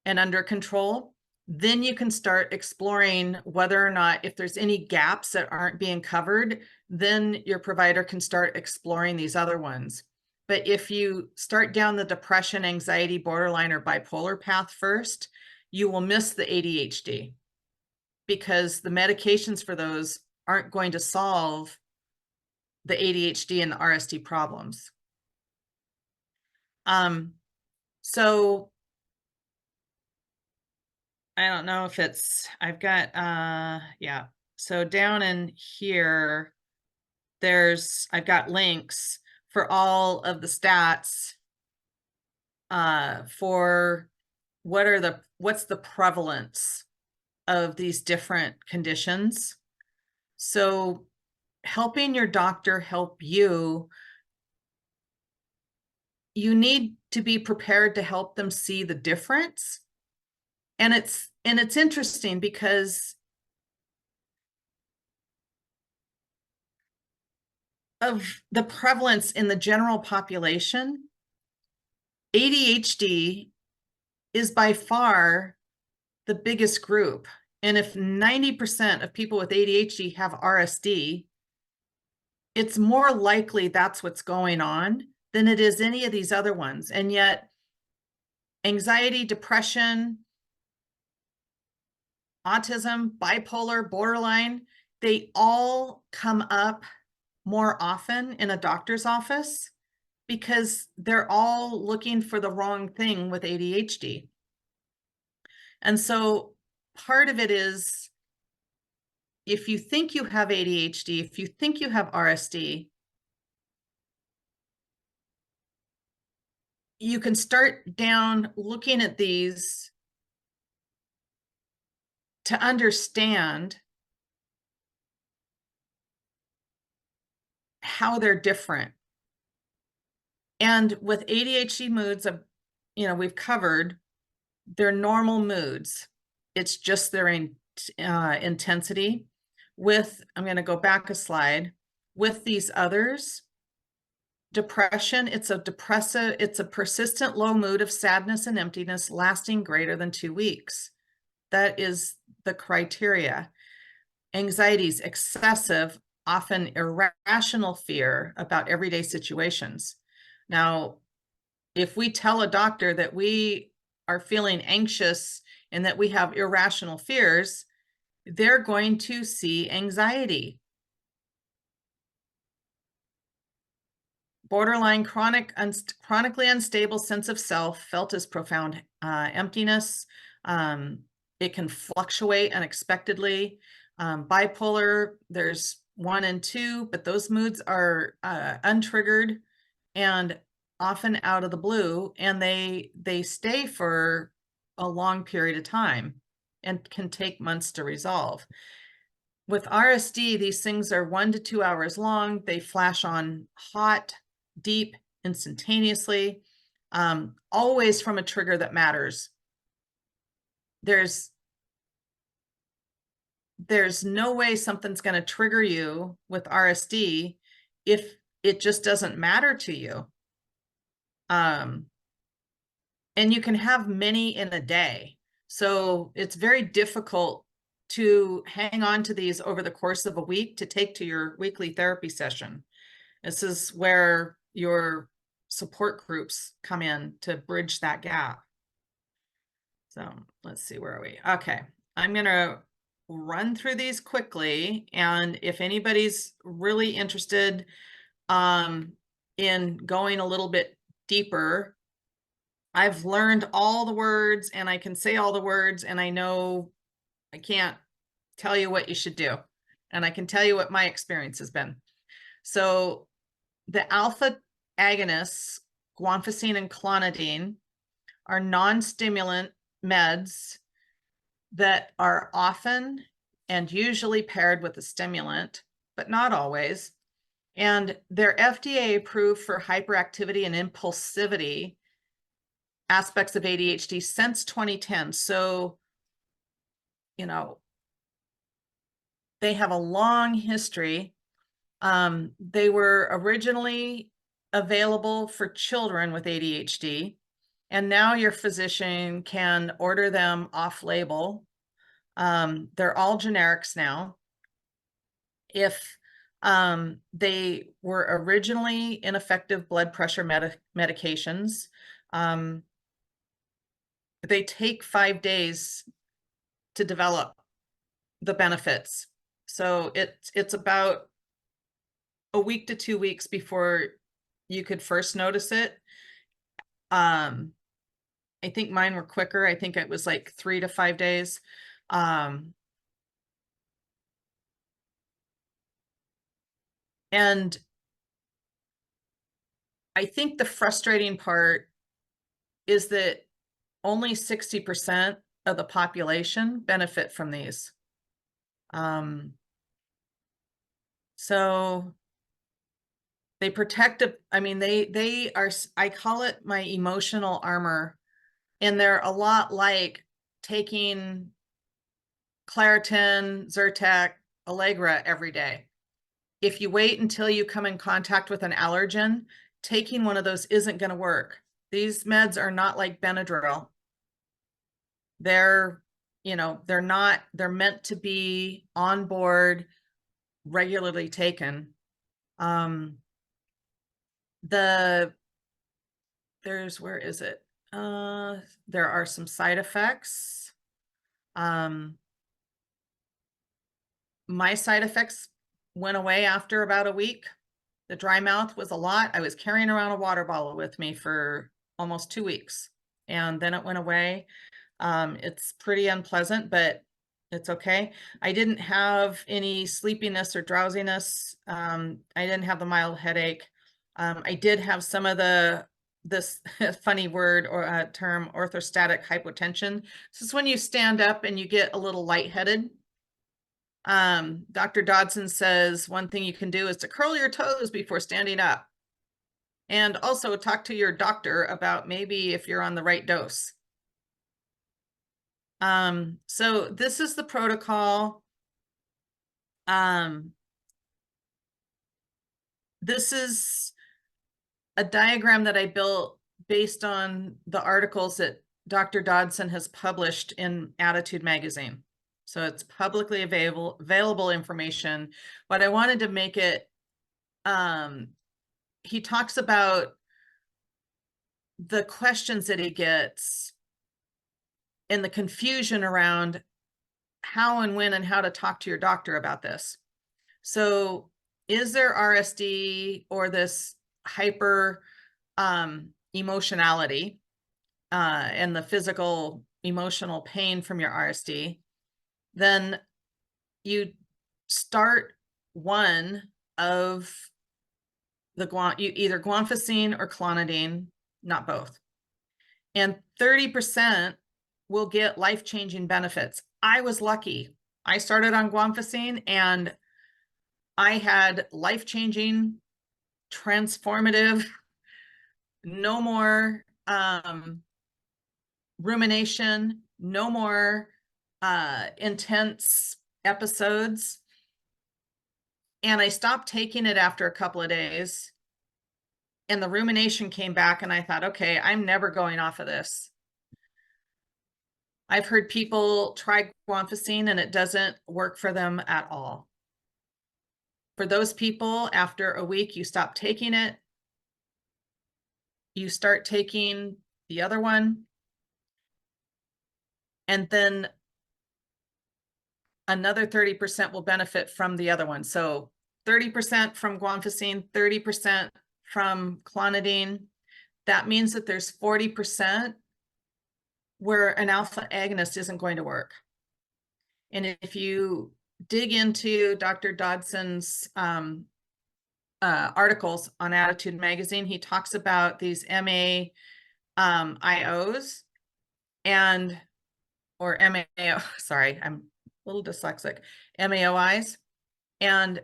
and under control, then you can start exploring whether or not, if there's any gaps that aren't being covered, then your provider can start exploring these other ones. But if you start down the depression, anxiety, borderline, or bipolar path first, you will miss the ADHD because the medications for those aren't going to solve the ADHD and the RSD problems. So I don't know if it's, I've got, yeah. So down in here, I've got links for all of the stats for what's the prevalence of these different conditions. So helping your doctor help you, you need to be prepared to help them see the difference. And it's interesting because of the prevalence in the general population, ADHD is by far the biggest group. And if 90% of people with ADHD have RSD, it's more likely that's what's going on than it is any of these other ones. And yet, anxiety, depression, autism, bipolar, borderline, they all come up more often in a doctor's office because they're all looking for the wrong thing with ADHD. And so part of it is, if you think you have ADHD, if you think you have RSD, you can start down looking at these to understand how they're different. And with ADHD moods, we've covered, they're normal moods. It's just their intensity. I'm going to go back a slide. With these others, depression, it's a persistent low mood of sadness and emptiness lasting greater than 2 weeks. That is the criteria. Anxieties, excessive, often irrational fear about everyday situations. Now, if we tell a doctor that we are feeling anxious and that we have irrational fears, they're going to see anxiety. Borderline, chronically unstable sense of self felt as profound emptiness. It can fluctuate unexpectedly. Bipolar, there's 1 and 2, but those moods are untriggered and often out of the blue, and they stay for a long period of time and can take months to resolve. With RSD, these things are 1 to 2 hours long. They flash on hot, deep, instantaneously, always from a trigger that matters. There's no way something's going to trigger you with RSD if it just doesn't matter to you. And you can have many in a day. So it's very difficult to hang on to these over the course of a week to take to your weekly therapy session. This is where your support groups come in to bridge that gap. So let's see, where are we? Okay, I'm going to run through these quickly. And if anybody's really interested in going a little bit deeper, I've learned all the words and I can say all the words, and I know I can't tell you what you should do. And I can tell you what my experience has been. So the alpha agonists, guanfacine and clonidine, are non-stimulant meds that are often and usually paired with a stimulant, but not always. And they're FDA approved for hyperactivity and impulsivity aspects of ADHD since 2010. So, they have a long history. They were originally available for children with ADHD. And now your physician can order them off-label. They're all generics now. If they were originally ineffective blood pressure medications, they take 5 days to develop the benefits. So it's about a week to 2 weeks before you could first notice it. I think mine were quicker. I think it was like 3 to 5 days. And I think the frustrating part is that only 60% of the population benefit from these. So they protect, I mean, they are, I call it my emotional armor, and they're a lot like taking Claritin, Zyrtec, Allegra every day. If you wait until you come in contact with an allergen, taking one of those isn't going to work. These meds are not like Benadryl. They're, they're not, they're meant to be on board, regularly taken. Where is it? There are some side effects. My side effects went away after about a week. The dry mouth was a lot. I was carrying around a water bottle with me for almost 2 weeks, and then it went away. It's pretty unpleasant, but it's okay. I didn't have any sleepiness or drowsiness. I didn't have the mild headache. I did have some of this funny word or term, orthostatic hypotension. This is when you stand up and you get a little lightheaded. Dr. Dodson says one thing you can do is to curl your toes before standing up. And also talk to your doctor about maybe if you're on the right dose. So this is the protocol. This is a diagram that I built based on the articles that Dr. Dodson has published in Attitude magazine. So it's publicly available information, but I wanted to make it, he talks about the questions that he gets and the confusion around how and when and how to talk to your doctor about this. So is there RSD or this hyper emotionality and the physical emotional pain from your RSD? Then you start one of you either guanfacine or clonidine, not both. And 30% will get life-changing benefits. I was lucky. I started on guanfacine and I had life-changing, transformative, no more rumination, no more intense episodes. And I stopped taking it after a couple of days. And the rumination came back and I thought, okay, I'm never going off of this. I've heard people try guanfacine and it doesn't work for them at all. For those people, after a week, you stop taking it. You start taking the other one. And then another 30% will benefit from the other one. So 30% from guanfacine, 30% from clonidine. That means that there's 40% where an alpha agonist isn't going to work. And if you dig into Dr. Dodson's articles on Attitude magazine, he talks about these MAIOs or MAO, sorry, I'm a little dyslexic, MAOIs, and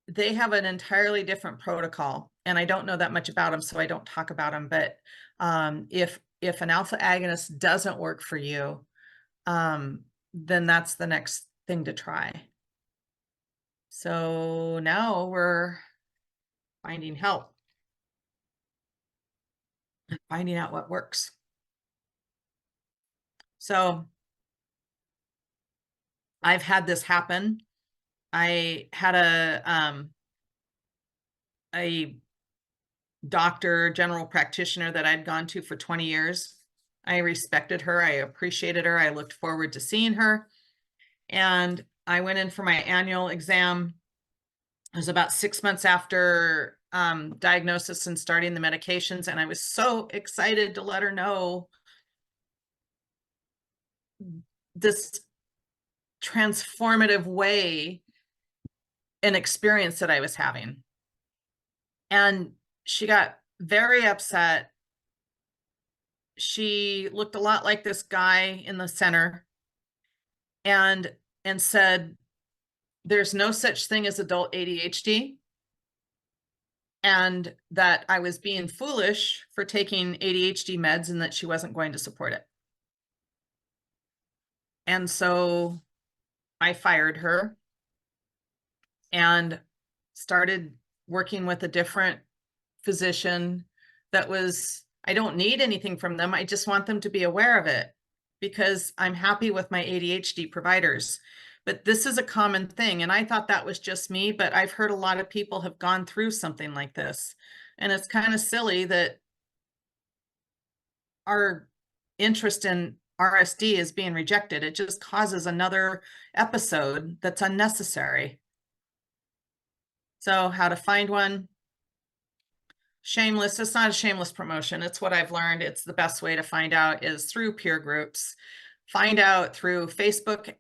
they have an entirely different protocol. And I don't know that much about them, so I don't talk about them. But if an alpha agonist doesn't work for you, then that's the next thing to try. So now we're finding help, finding out what works. So I've had this happen. I had a doctor, general practitioner that I'd gone to for 20 years. I respected her. I appreciated her. I looked forward to seeing her. And I went in for my annual exam. It was about 6 months after diagnosis and starting the medications. And I was so excited to let her know this transformative way and experience that I was having. And she got very upset. She looked a lot like this guy in the center and said, there's no such thing as adult ADHD, and that I was being foolish for taking ADHD meds and that she wasn't going to support it. And so I fired her and started working with a different physician that was, I don't need anything from them. I just want them to be aware of it because I'm happy with my ADHD providers. But this is a common thing. And I thought that was just me, but I've heard a lot of people have gone through something like this. And it's kind of silly that our interest in RSD is being rejected. It just causes another episode that's unnecessary. So how to find one? Shameless. It's not a shameless promotion. It's what I've learned. It's the best way to find out is through peer groups. Find out through Facebook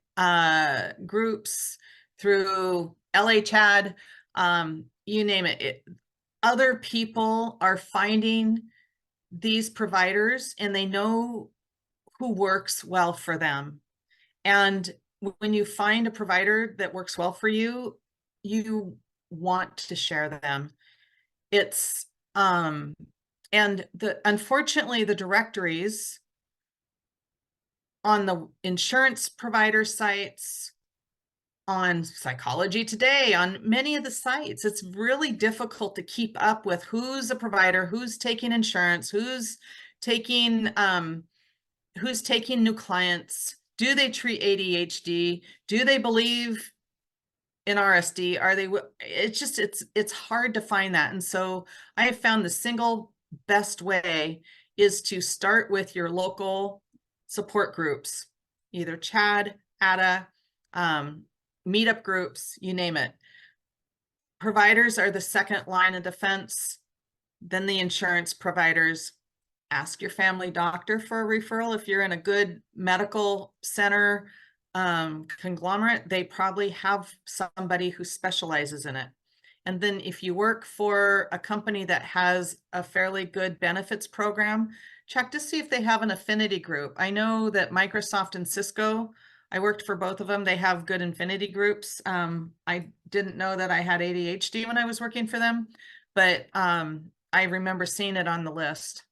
groups, through LHAD, you name it. Other people are finding these providers and they know who works well for them. And when you find a provider that works well for you, you want to share them. It's and unfortunately the directories on the insurance provider sites, on Psychology Today, on many of the sites, it's really difficult to keep up with who's a provider, who's taking insurance, who's taking new clients. Do they treat ADHD? Do they believe in RSD? Are they, it's hard to find that. And so I have found the single best way is to start with your local support groups, either CHAD, ADA, meetup groups, you name it. Providers are the second line of defense, then the insurance providers. Ask your family doctor for a referral. If you're in a good medical center conglomerate, they probably have somebody who specializes in it. And then if you work for a company that has a fairly good benefits program, check to see if they have an affinity group. I know that Microsoft and Cisco, I worked for both of them. They have good affinity groups. I didn't know that I had ADHD when I was working for them, but I remember seeing it on the list.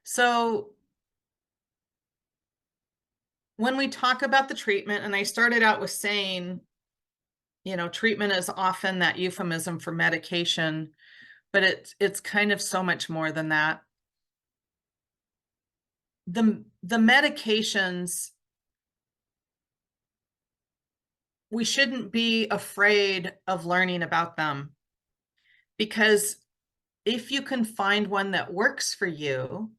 So when we talk about the treatment, and I started out with saying, you know, treatment is often that euphemism for medication, but it's kind of so much more than that. The medications, we shouldn't be afraid of learning about them, because if you can find one that works for you,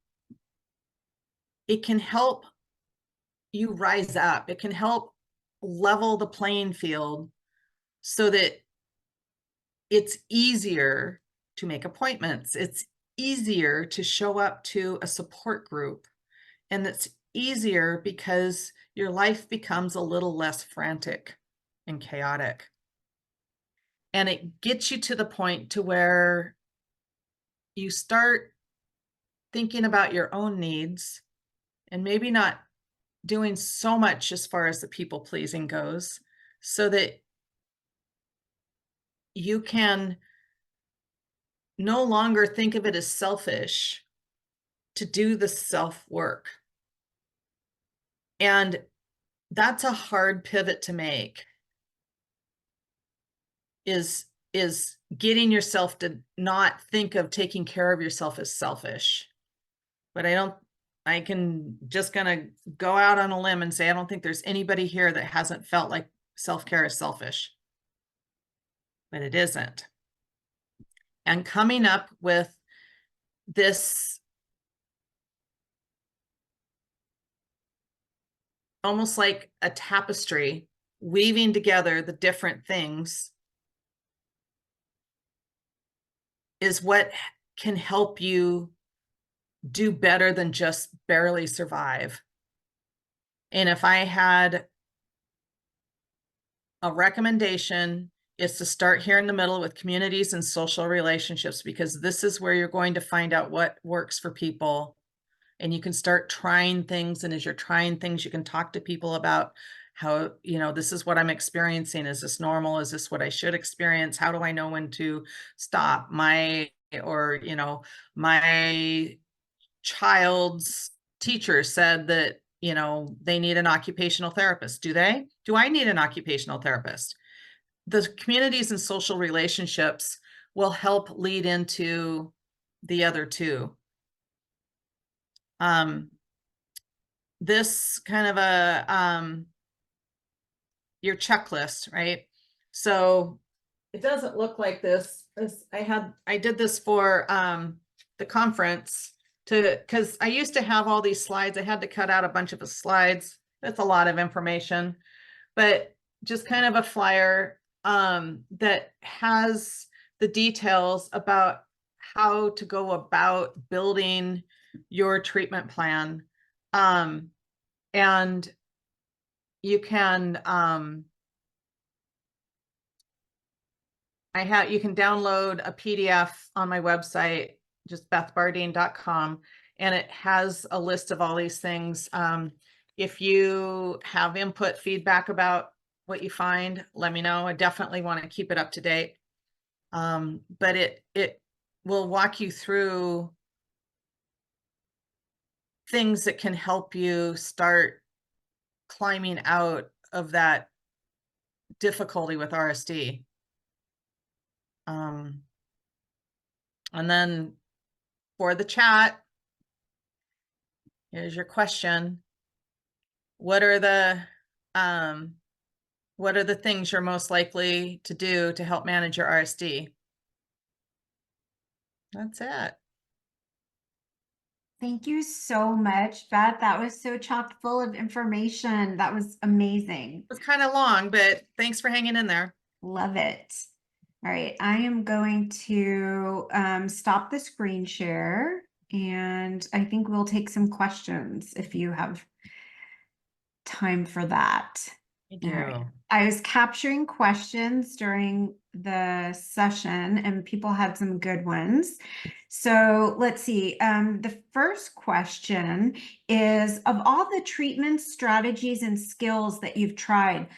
it can help you rise up. It can help level the playing field so that it's easier to make appointments. It's easier to show up to a support group. And it's easier because your life becomes a little less frantic and chaotic. And it gets you to the point to where you start thinking about your own needs and maybe not doing so much as far as the people pleasing goes, so that you can no longer think of it as selfish to do the self-work. And that's a hard pivot to make, is getting yourself to not think of taking care of yourself as selfish. but I can just gonna go out on a limb and say, I don't think there's anybody here that hasn't felt like self-care is selfish, but it isn't. And coming up with this almost like a tapestry, weaving together the different things is what can help you do better than just barely survive. And if I had a recommendation, is to start here in the middle with communities and social relationships, because this is where you're going to find out what works for people. And you can start trying things. And as you're trying things, you can talk to people about how, this is what I'm experiencing. Is this normal? Is this what I should experience? How do I know when to stop? My child's teacher said that, they need an occupational therapist. Do they? Do I need an occupational therapist? The communities and social relationships will help lead into the other two. This kind of your checklist, right? So it doesn't look like this. I did this for the conference because I used to have all these slides. I had to cut out a bunch of the slides. That's a lot of information, but just kind of a flyer that has the details about how to go about building your treatment plan. And you can you can download a PDF on my website, just bethbardeen.com, and it has a list of all these things. If you have input, feedback about what you find, let me know. I definitely want to keep it up to date. But it will walk you through things that can help you start climbing out of that difficulty with RSD. And then for the chat, here's your question. What are the things you're most likely to do to help manage your RSD? That's it.
Thank you so much, Beth. That was so chock full of information. That was amazing.
It was kind of long, but thanks for hanging in there.
Love it. All right, I am going to stop the screen share, and I think we'll take some questions if you have time for that.
I do.
Right. I was capturing questions during the session, and people had some good ones. So let's see. The first question is, of all the treatment strategies and skills that you've tried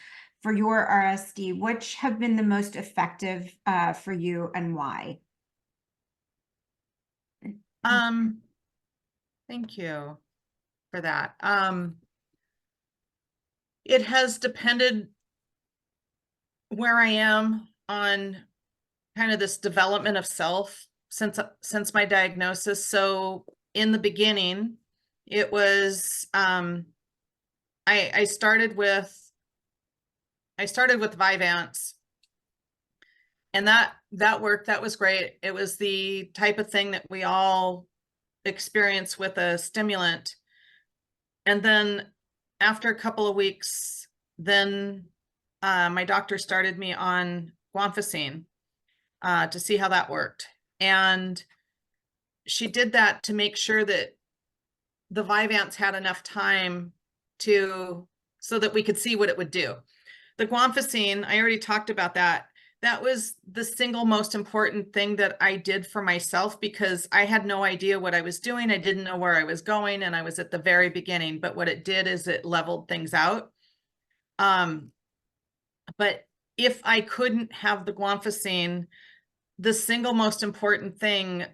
for your RSD, which have been the most effective for you and why?
Thank you for that. It has depended where I am on kind of this development of self since my diagnosis. So in the beginning, it was I started with Vyvanse, and that worked. That was great. It was the type of thing that we all experience with a stimulant. And then after a couple of weeks, then my doctor started me on guanfacine to see how that worked. And she did that to make sure that the Vyvanse had enough time so that we could see what it would do. The guanfacine, I already talked about that. That was the single most important thing that I did for myself, because I had no idea what I was doing. I didn't know where I was going, and I was at the very beginning. But what it did is it leveled things out. But if I couldn't have the guanfacine, the single most important thing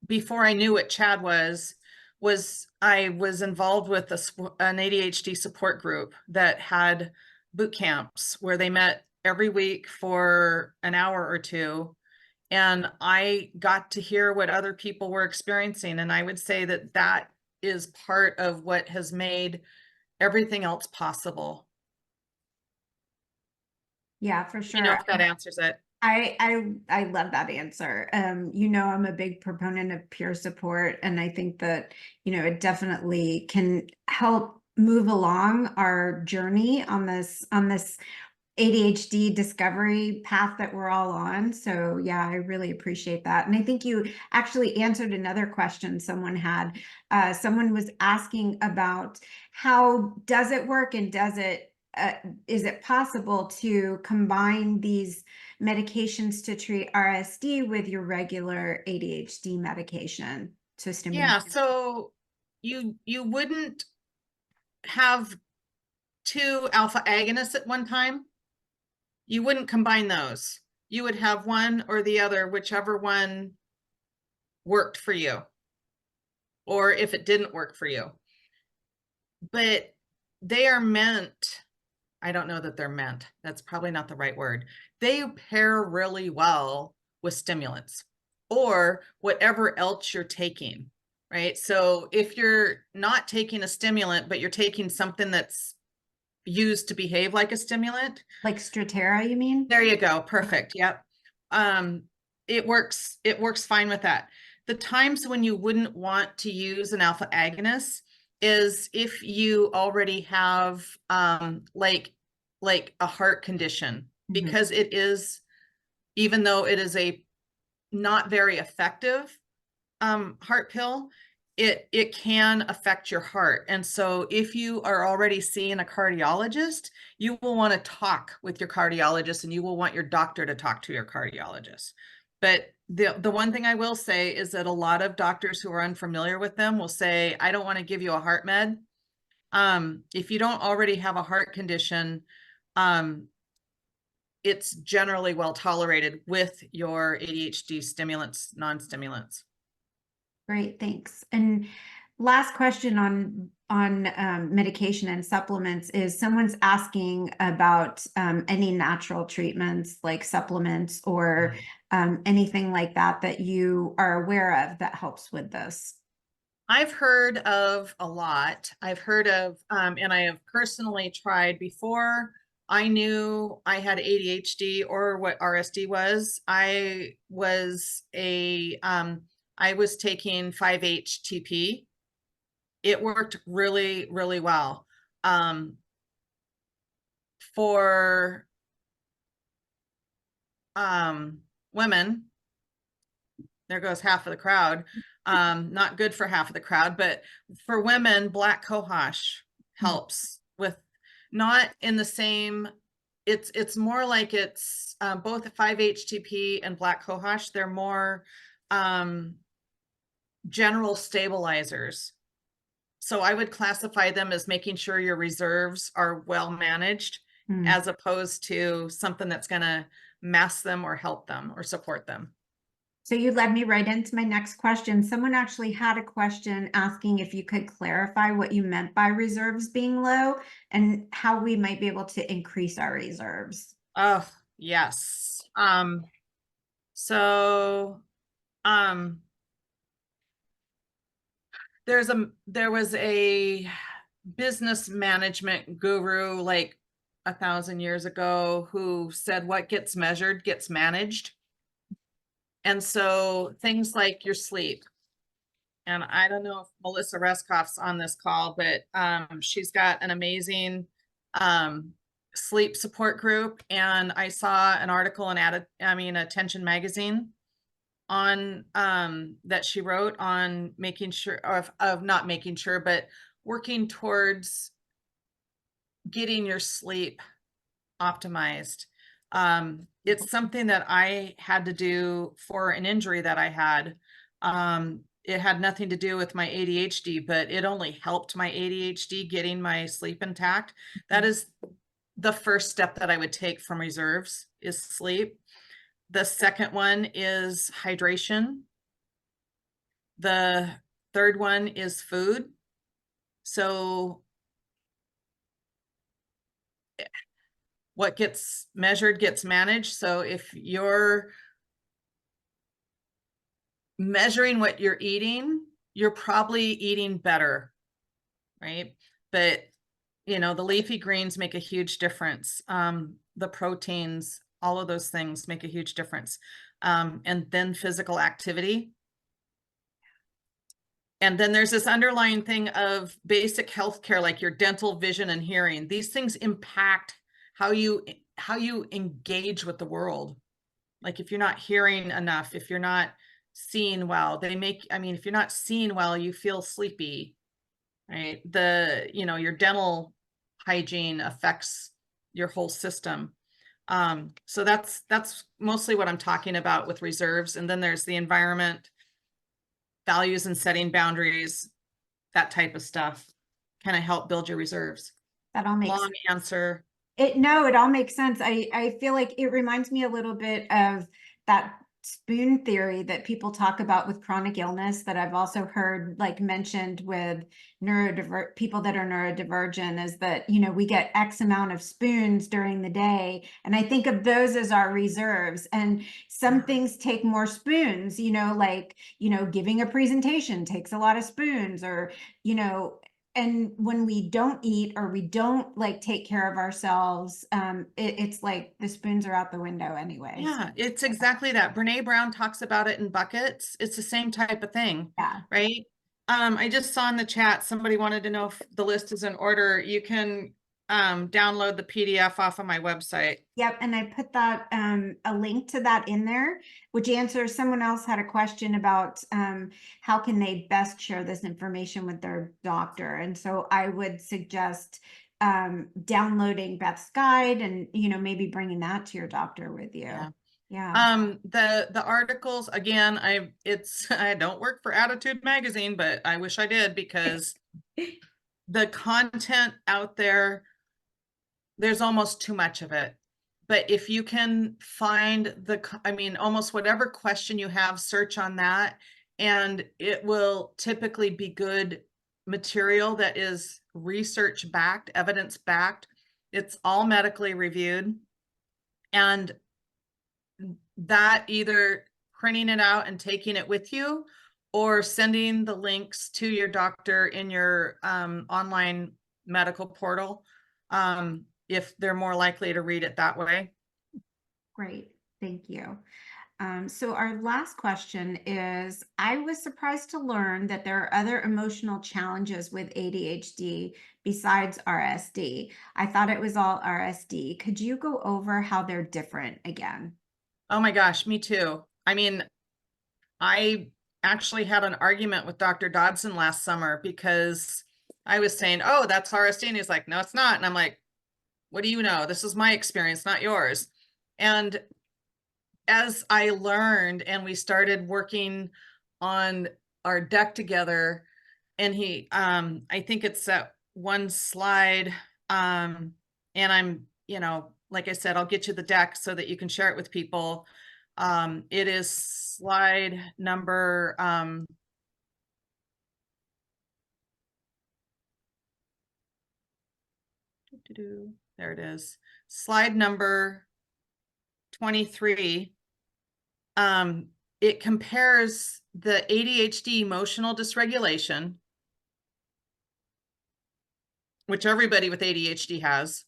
before I knew what CHAD was I was involved with an ADHD support group that had boot camps where they met every week for an hour or two. And I got to hear what other people were experiencing. And I would say that that is part of what has made everything else possible.
Yeah, for
You know,
sure.
if that answers it.
I love that answer. I'm a big proponent of peer support, and I think that, it definitely can help move along our journey on this ADHD discovery path that we're all on. So yeah, I really appreciate that. And I think you actually answered another question someone had. Someone was asking about how does it work, and is it possible to combine these medications to treat RSD with your regular ADHD medication to stimulate?
Yeah, so you wouldn't have two alpha agonists at one time. You wouldn't combine those. You would have one or the other, whichever one worked for you, or if it didn't work for you. But they are meant, I don't know that they're meant. That's probably not the right word. They pair really well with stimulants or whatever else you're taking, right? So if you're not taking a stimulant, but you're taking something that's used to behave like a stimulant.
Like Strattera, you mean?
There you go. Perfect. Yep. It works fine with that. The times when you wouldn't want to use an alpha agonist is if you already have like a heart condition,
Mhm.
because it is, even though it is a not very effective heart pill, it can affect your heart. And so if you are already seeing a cardiologist, you will want to talk with your cardiologist, and you will want your doctor to talk to your cardiologist. But the one thing I will say is that a lot of doctors who are unfamiliar with them will say, I don't want to give you a heart med. If you don't already have a heart condition, it's generally well tolerated with your ADHD stimulants, non-stimulants.
Great, thanks. And last question on medication and supplements is someone's asking about any natural treatments like supplements or anything like that that you are aware of that helps with this.
I've heard of a lot. I've heard of, and I have personally tried before I knew I had ADHD or what RSD was. I was taking 5-HTP. It worked really, really well. For women, there goes half of the crowd. Not good for half of the crowd, but for women, black cohosh helps with, not in the same, it's more like it's both 5-HTP and black cohosh. They're more general stabilizers. So I would classify them as making sure your reserves are well managed,
Mm.
as opposed to something that's going to mess them or help them or support them.
So you led me right into my next question. Someone actually had a question asking if you could clarify what you meant by reserves being low and how we might be able to increase our reserves.
Oh, yes. So, um, there was a business management guru like 1,000 years ago who said what gets measured gets managed. And so things like your sleep, and I don't know if Melissa Reskoff's on this call, but she's got an amazing um, sleep support group. And I saw an article in Attention Magazine on that she wrote on making sure of not making sure, but working towards getting your sleep optimized. It's something that I had to do for an injury that I had. It had nothing to do with my ADHD, but it only helped my ADHD getting my sleep intact. That is the first step that I would take from reserves, is sleep. The second one is hydration. The third one is food. So what gets measured gets managed. So if you're measuring what you're eating, you're probably eating better, right? But the leafy greens make a huge difference. The proteins, all of those things make a huge difference. And then physical activity. And then there's this underlying thing of basic healthcare, like your dental, vision, and hearing. These things impact how you engage with the world. Like if you're not hearing enough, if you're not seeing well, if you're not seeing well, you feel sleepy, right? Your dental hygiene affects your whole system. So that's mostly what I'm talking about with reserves. And then there's the environment, values and setting boundaries, that type of stuff kind of help build your reserves.
That all makes
Long answer.
it all makes sense. I feel like it reminds me a little bit of that spoon theory that people talk about with chronic illness that I've also heard like mentioned with people that are neurodivergent, is that, we get X amount of spoons during the day. And I think of those as our reserves. And some things take more spoons, like, giving a presentation takes a lot of spoons, or, and when we don't eat or we don't like take care of ourselves, it's like the spoons are out the window anyways.
Yeah, it's exactly that. Brene Brown talks about it in buckets. It's the same type of thing,
Yeah.
right? I just saw in the chat, somebody wanted to know if the list is in order. You can download the PDF off of my website.
Yep, and I put that a link to that in there, which answers, someone else had a question about how can they best share this information with their doctor. And so I would suggest downloading Beth's guide and maybe bringing that to your doctor with you. Yeah.
The articles, again, I don't work for Attitude Magazine, but I wish I did, because the content out there, there's almost too much of it. But if you can find almost whatever question you have, search on that, and it will typically be good material that is research backed, evidence backed. It's all medically reviewed. And that, either printing it out and taking it with you, or sending the links to your doctor in your online medical portal, if they're more likely to read it that way.
Great, thank you. So our last question is, I was surprised to learn that there are other emotional challenges with ADHD besides RSD. I thought it was all RSD. Could you go over how they're different again?
Oh my gosh, me too. I actually had an argument with Dr. Dodson last summer because I was saying, oh, that's RSD. And he's like, no, it's not. And I'm like, what do you know? This is my experience, not yours. And as I learned and we started working on our deck together, and I think it's that one slide, and I'm, like I said, I'll get you the deck so that you can share it with people. It is slide number, there it is, slide number 23. It compares the ADHD emotional dysregulation, which everybody with ADHD has,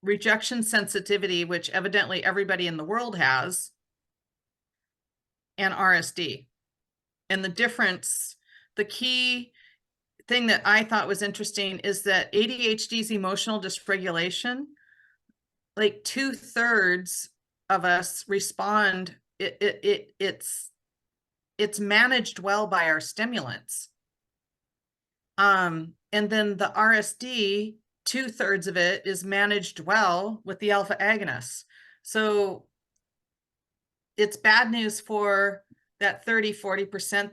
rejection sensitivity, which evidently everybody in the world has, and RSD. And the difference, the key thing that I thought was interesting is that ADHD's emotional dysregulation, like 2/3 of us respond, it's managed well by our stimulants. And then the RSD, 2/3 of it is managed well with the alpha agonists. So it's bad news for that 30-40%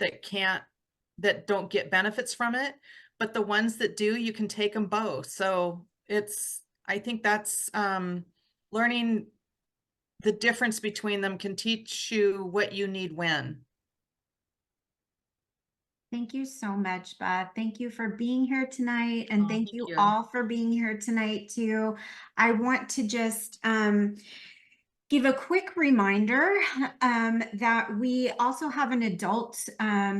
that don't get benefits from it, but the ones that do, you can take them both. So I think that's learning the difference between them can teach you what you need when.
Thank you so much, Beth. Thank you for being here tonight. And thank you
you.
all for being here tonight too. I want to just Give a quick reminder that we also have an adult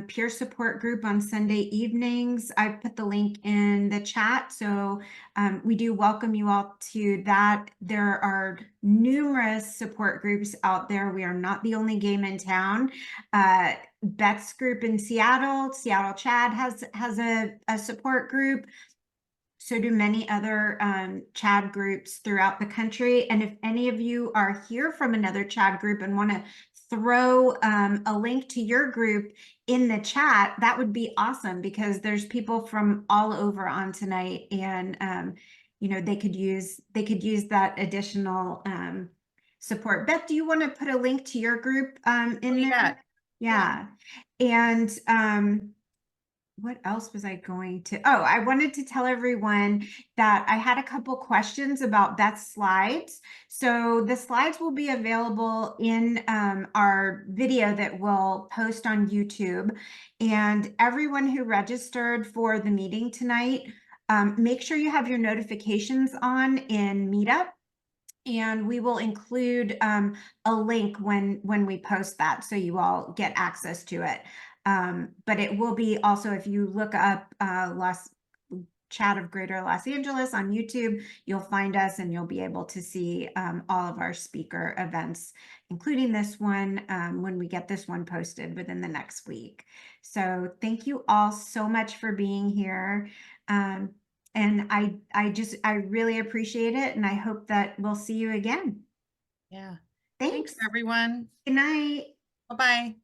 peer support group on Sunday evenings. I put the link in the chat, so we do welcome you all to that. There are numerous support groups out there. We are not the only game in town. Beth's group in Seattle Chad has a support group. So do many other CHAD groups throughout the country. And if any of you are here from another CHAD group and want to throw a link to your group in the chat, that would be awesome, because there's people from all over on tonight, and they could use that additional support. Beth, do you want to put a link to your group in there? Yeah. And what else was I going to? Oh, I wanted to tell everyone that I had a couple questions about Beth's slides. So the slides will be available in our video that we'll post on YouTube. And everyone who registered for the meeting tonight, make sure you have your notifications on in Meetup. And we will include a link when we post that, so you all get access to it. But it will be also, if you look up Chat of Greater Los Angeles on YouTube, you'll find us and you'll be able to see all of our speaker events, including this one, when we get this one posted within the next week. So thank you all so much for being here. And I really appreciate it, and I hope that we'll see you again.
Yeah.
Thanks.
Thanks, everyone.
Good night.
Bye-bye.